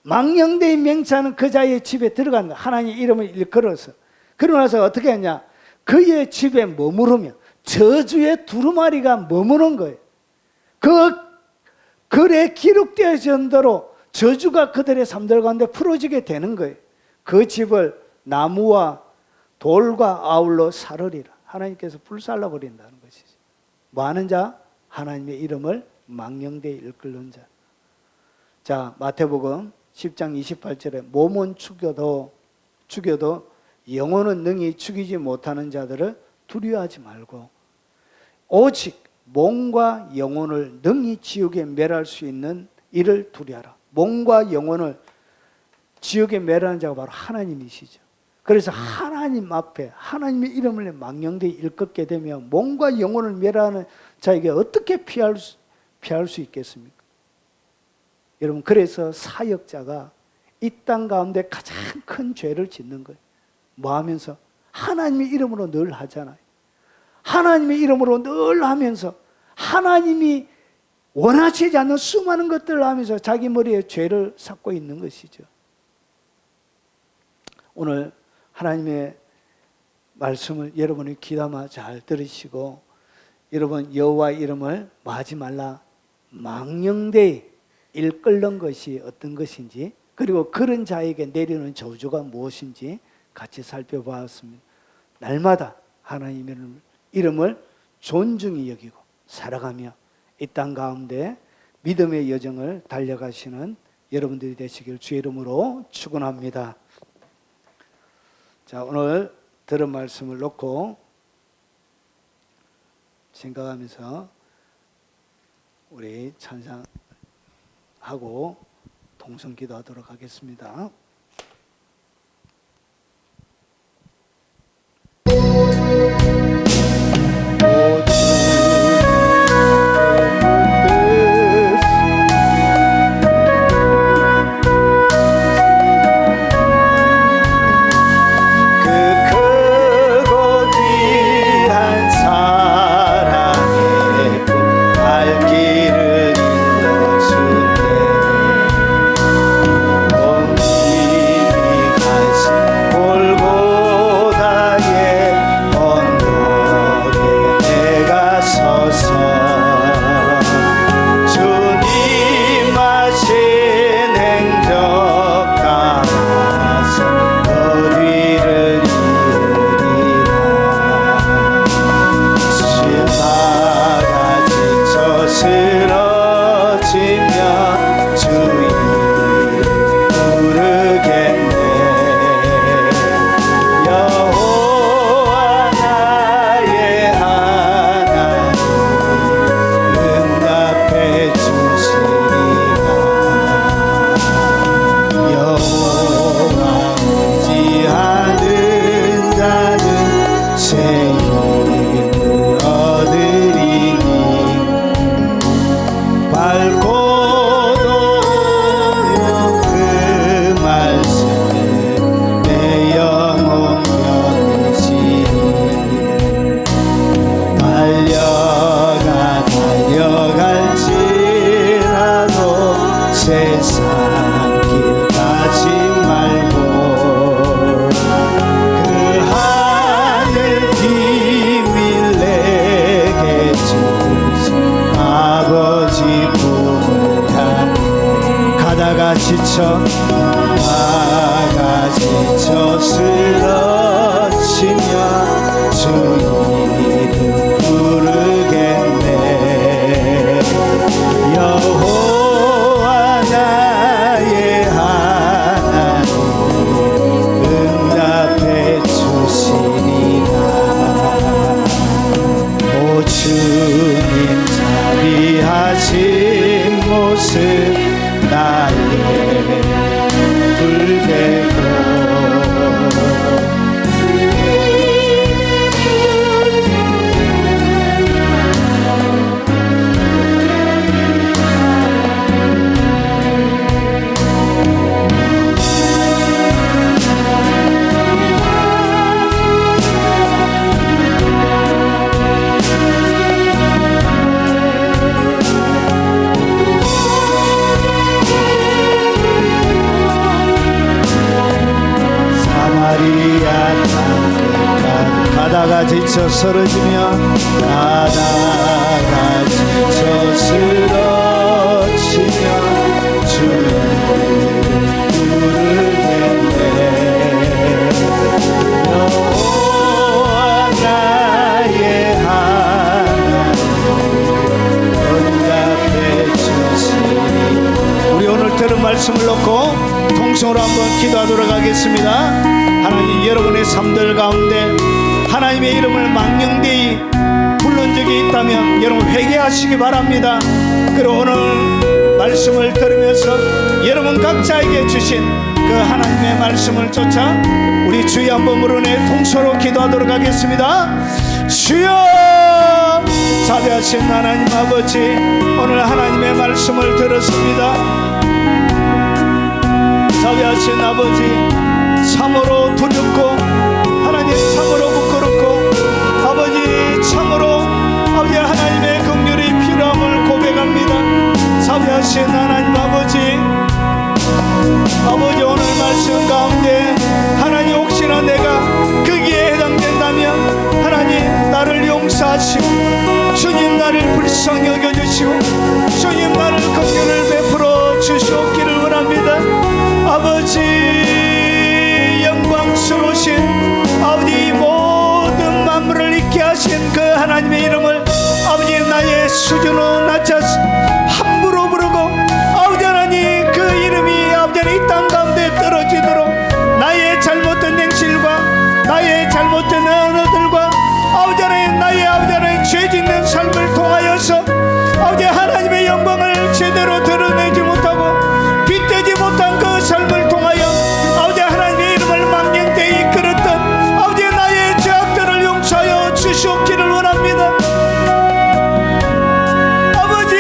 망령되이 맹세하는 그 자의 집에 들어가는 거예요. 하나님의 이름을 일컬어서. 그러고 나서 어떻게 했냐? 그의 집에 머무르며 저주의 두루마리가 머무는 거예요. 그 글에 기록되어진 대로 저주가 그들의 삶들 가운데 풀어지게 되는 거예요. 그 집을 나무와 돌과 아울러 사르리라. 하나님께서 불살라 버린다는 것이죠. 뭐 하는 자? 하나님의 이름을 망령되이 일컫는 자. 자, 마태복음 10장 28절에 몸은 죽여도 영혼은 능히 죽이지 못하는 자들을 두려워하지 말고 오직 몸과 영혼을 능히 지옥에 멸할 수 있는 이를 두려워하라. 몸과 영혼을 지옥에 멸하는 자가 바로 하나님이시죠. 그래서 하나님 앞에 하나님의 이름을 망령되이 일컫게 되면 몸과 영혼을 멸하는 자에게 어떻게 피할 수 있겠습니까? 여러분, 그래서 사역자가 이 땅 가운데 가장 큰 죄를 짓는 거예요. 뭐 하면서? 하나님의 이름으로 늘 하잖아요. 하나님의 이름으로 늘 하면서 하나님이 원하시지 않는 수많은 것들을 하면서 자기 머리에 죄를 쌓고 있는 것이죠. 오늘 하나님의 말씀을 여러분이 귀담아 잘 들으시고, 여러분 여호와의 이름을 뭐 하지 말라? 망령되이 일컬는 것이 어떤 것인지, 그리고 그런 자에게 내리는 저주가 무엇인지 같이 살펴보았습니다. 날마다 하나님의 이름을 존중히 여기고 살아가며 이 땅 가운데 믿음의 여정을 달려가시는 여러분들이 되시길 주의 이름으로 축원합니다. 자, 오늘 들은 말씀을 놓고 생각하면서 우리 찬양하고 동성 기도하도록 하겠습니다. 그 크고 귀한 사랑의 품 알기 새 힘을 얻으리니 밝고도 그 말씀을 내 영혼 견디시니 달려갈지라도 세상 길 가지 말고 그 하늘 비밀 내게 주신 아버지 품을 향해 가다가 지쳐 쓰러지며 주 이름 부르겠네. 여호와 나의 하나님 응답해 주시리라. 오 주님 자비하신 모습 나의 불되고 가다가 지쳐 쓰러지며 주를 부르겠네. 여호와 나의 하나님 응답해 주시니. 우리 오늘 들은 말씀을 놓고 통성으로 한번 기도하도록 하겠습니다. 하나님, 여러분의 삶들 가운데 하나님의 이름을 망령되이 부른 적이 있다면 여러분 회개하시기 바랍니다. 그리고 오늘 말씀을 들으면서 여러분 각자에게 주신 그 하나님의 말씀을 쫓아 우리 주여 한번 부르네 통소로 기도하도록 하겠습니다. 주여, 자비하신 하나님 아버지, 오늘 하나님의 말씀을 들었습니다. 자비하신 아버지, 참으로 두렵고 하나님 참으로 부끄럽고 아버지 참으로 아버지 하나님의 긍휼이 필요함을 고백합니다. 자비하신 하나님 아버지, 아버지 오늘 말씀 가운데 하나님 혹시나 내가 거기에 해당된다면 하나님 나를 용서하시고 주님 나를 불쌍히 여겨주시고 주님 나를 긍휼을 베풀어 주시옵기를 원합니다. 아버지, 영광스러우신 아버지, 모든 만물을 있게 하신 그 하나님의 이름을 아버지 나의 수준으로 낮춰서 함부로 부르고 아버지 하나님 그 이름이 아버지 이 땅 가운데 떨어지도록 나의 잘못된 행실과 나의 잘못된 언어들과 아버지 하나님 나의 아버지 하나님 죄 짓는 삶을 통하여서 아버지 하나님의 영광을 제대로 드러내지 못하고 빛되지 못한 그 삶을 통하여 아버지 하나님의 이름을 망령되이 이끌었던 아버지 나의 죄악들을 용서하여 주시옵기를 원합니다. 아버지,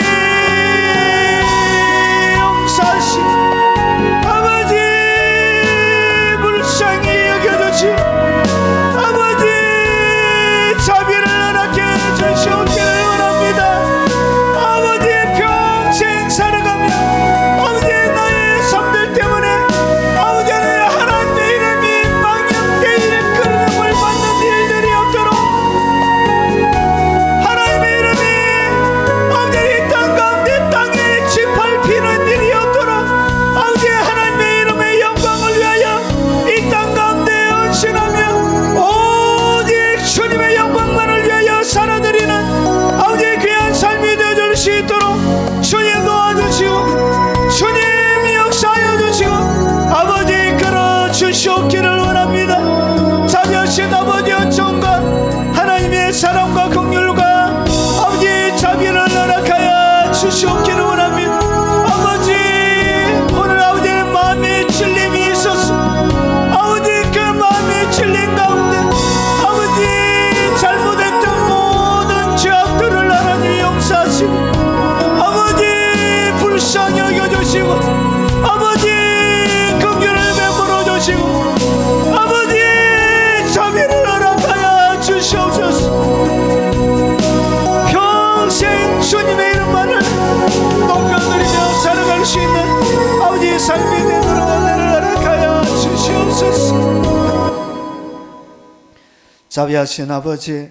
자비하신 아버지,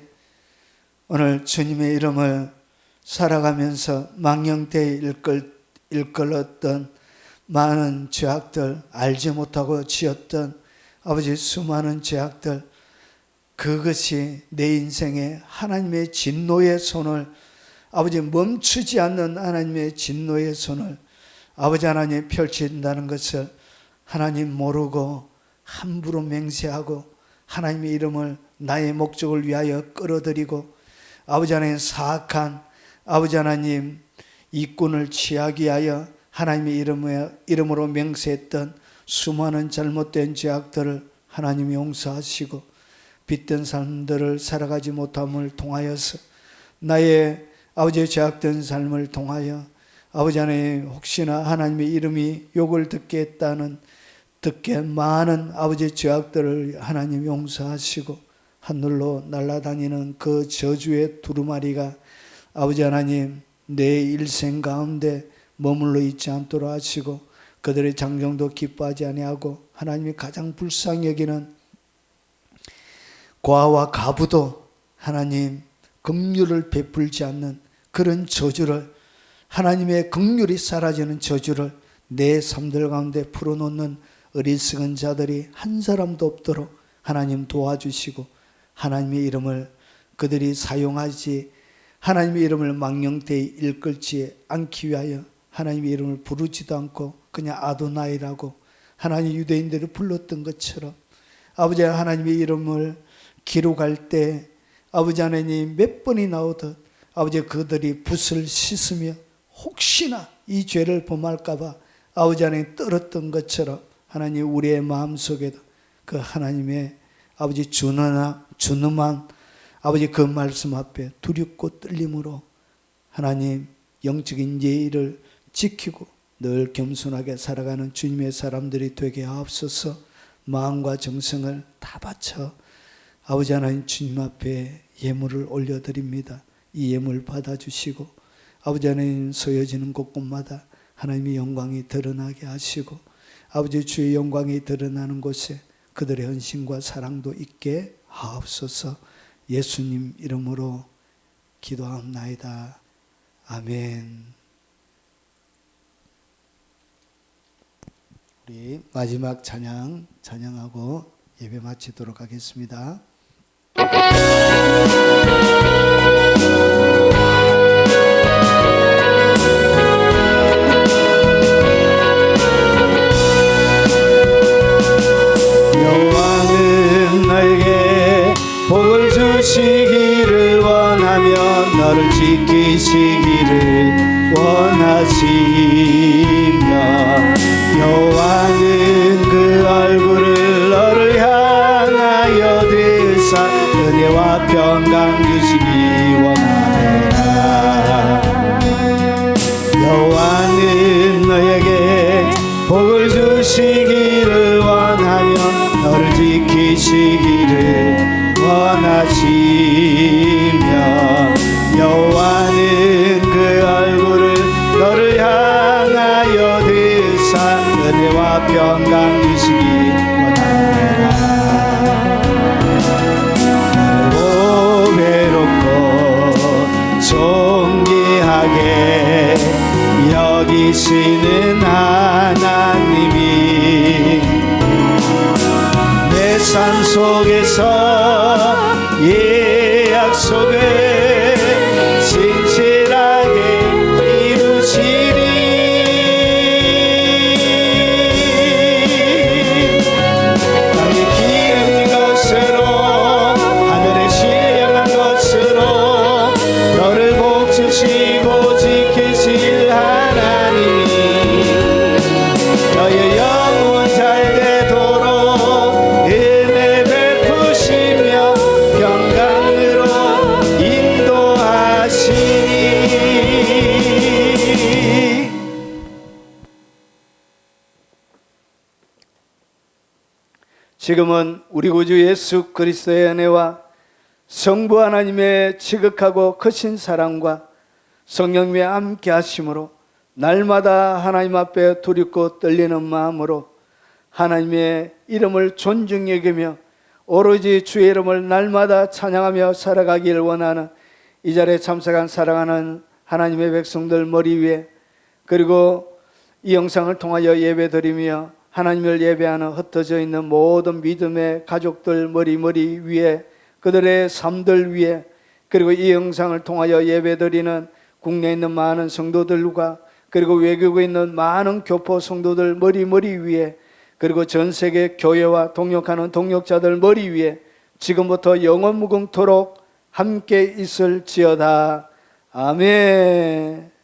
오늘 주님의 이름을 살아가면서 망령되이 일컬었던 많은 죄악들, 알지 못하고 지었던 아버지 수많은 죄악들, 그것이 내 인생에 하나님의 진노의 손을, 아버지 멈추지 않는 하나님의 진노의 손을 아버지 하나님 펼친다는 것을 하나님 모르고 함부로 맹세하고 하나님의 이름을 나의 목적을 위하여 끌어들이고 아버지 하나님 사악한 아버지 하나님 이권을 취하기 위하여 하나님의 이름으로 맹세했던 수많은 잘못된 죄악들을 하나님이 용서하시고 빗된 삶들을 살아가지 못함을 통하여서 나의 아버지의 죄악된 삶을 통하여 아버지 하나님 혹시나 하나님의 이름이 욕을 듣게 많은 아버지의 죄악들을 하나님 용서하시고 하늘로 날아다니는 그 저주의 두루마리가 아버지 하나님 내 일생 가운데 머물러 있지 않도록 하시고 그들의 장정도 기뻐하지 아니하고 하나님이 가장 불쌍히 여기는 과와 가부도 하나님 긍휼을 베풀지 않는 그런 저주를, 하나님의 긍휼이 사라지는 저주를 내 삶들 가운데 풀어놓는 어리석은 자들이 한 사람도 없도록 하나님 도와주시고 하나님의 이름을 그들이 사용하지 하나님의 이름을 망령되이 일컬지 않기 위하여 하나님의 이름을 부르지도 않고 그냥 아도나이라고 하나님 유대인들을 불렀던 것처럼 아버지 하나님의 이름을 기록할 때 아버지 하나님 몇 번이 나오듯 아버지 그들이 붓을 씻으며 혹시나 이 죄를 범할까 봐 아버지 하나님 떨었던 것처럼 하나님 우리의 마음속에도 그 하나님의 아버지 준엄한 아버지 그 말씀 앞에 두렵고 떨림으로 하나님 영적인 예의를 지키고 늘 겸손하게 살아가는 주님의 사람들이 되게 하옵소서. 마음과 정성을 다 바쳐 아버지 하나님 주님 앞에 예물을 올려드립니다. 이 예물 받아주시고 아버지 하나님 소여지는 곳곳마다 하나님의 영광이 드러나게 하시고 아버지 주의 영광이 드러나는 곳에 그들의 헌신과 사랑도 있게 하옵소서. 예수님 이름으로 기도하옵나이다. 아멘. 우리 마지막 찬양하고 예배 마치도록 하겠습니다. 여호와는 너에게 복을 주시기를 원하며 너를 지키시기를 원하시며 여호와는 그 얼굴을 너를 향하여 드사 은혜와 평강 주시기 원하노라. 여호와는 너에게 복을 주시기를 원하며 너를 지키시기를 원하시며 여호와는 그 얼굴을 너를 향하여 드사 은혜와 평강 주시기 원하노라. 외롭고 존귀하게 여기시는 하나님이 내 삶 속에서 이 약속을 진실하게 이루시니 땅에 기름진 것으로 하늘에 신령한 것으로 너를 복주시고 지키실 하나님이 너의 영혼 잘 되도록 은혜 베푸시며 평강으로 인도하시니. 지금은 우리 구주 예수 그리스도의 은혜와 성부 하나님의 지극하고 크신 사랑과 성령님의 함께 하심으로 날마다 하나님 앞에 두렵고 떨리는 마음으로 하나님의 이름을 존중히 여기며 오로지 주의 이름을 날마다 찬양하며 살아가길 원하는 이 자리에 참석한 사랑하는 하나님의 백성들 머리 위에, 그리고 이 영상을 통하여 예배드리며 하나님을 예배하는 흩어져 있는 모든 믿음의 가족들 머리 위에, 그들의 삶들 위에, 그리고 이 영상을 통하여 예배드리는 국내에 있는 많은 성도들과 그리고 외국에 있는 많은 교포 성도들 머리 위에, 그리고 전 세계 교회와 동역하는 동역자들 머리 위에 지금부터 영원 무궁토록 함께 있을지어다. 아멘.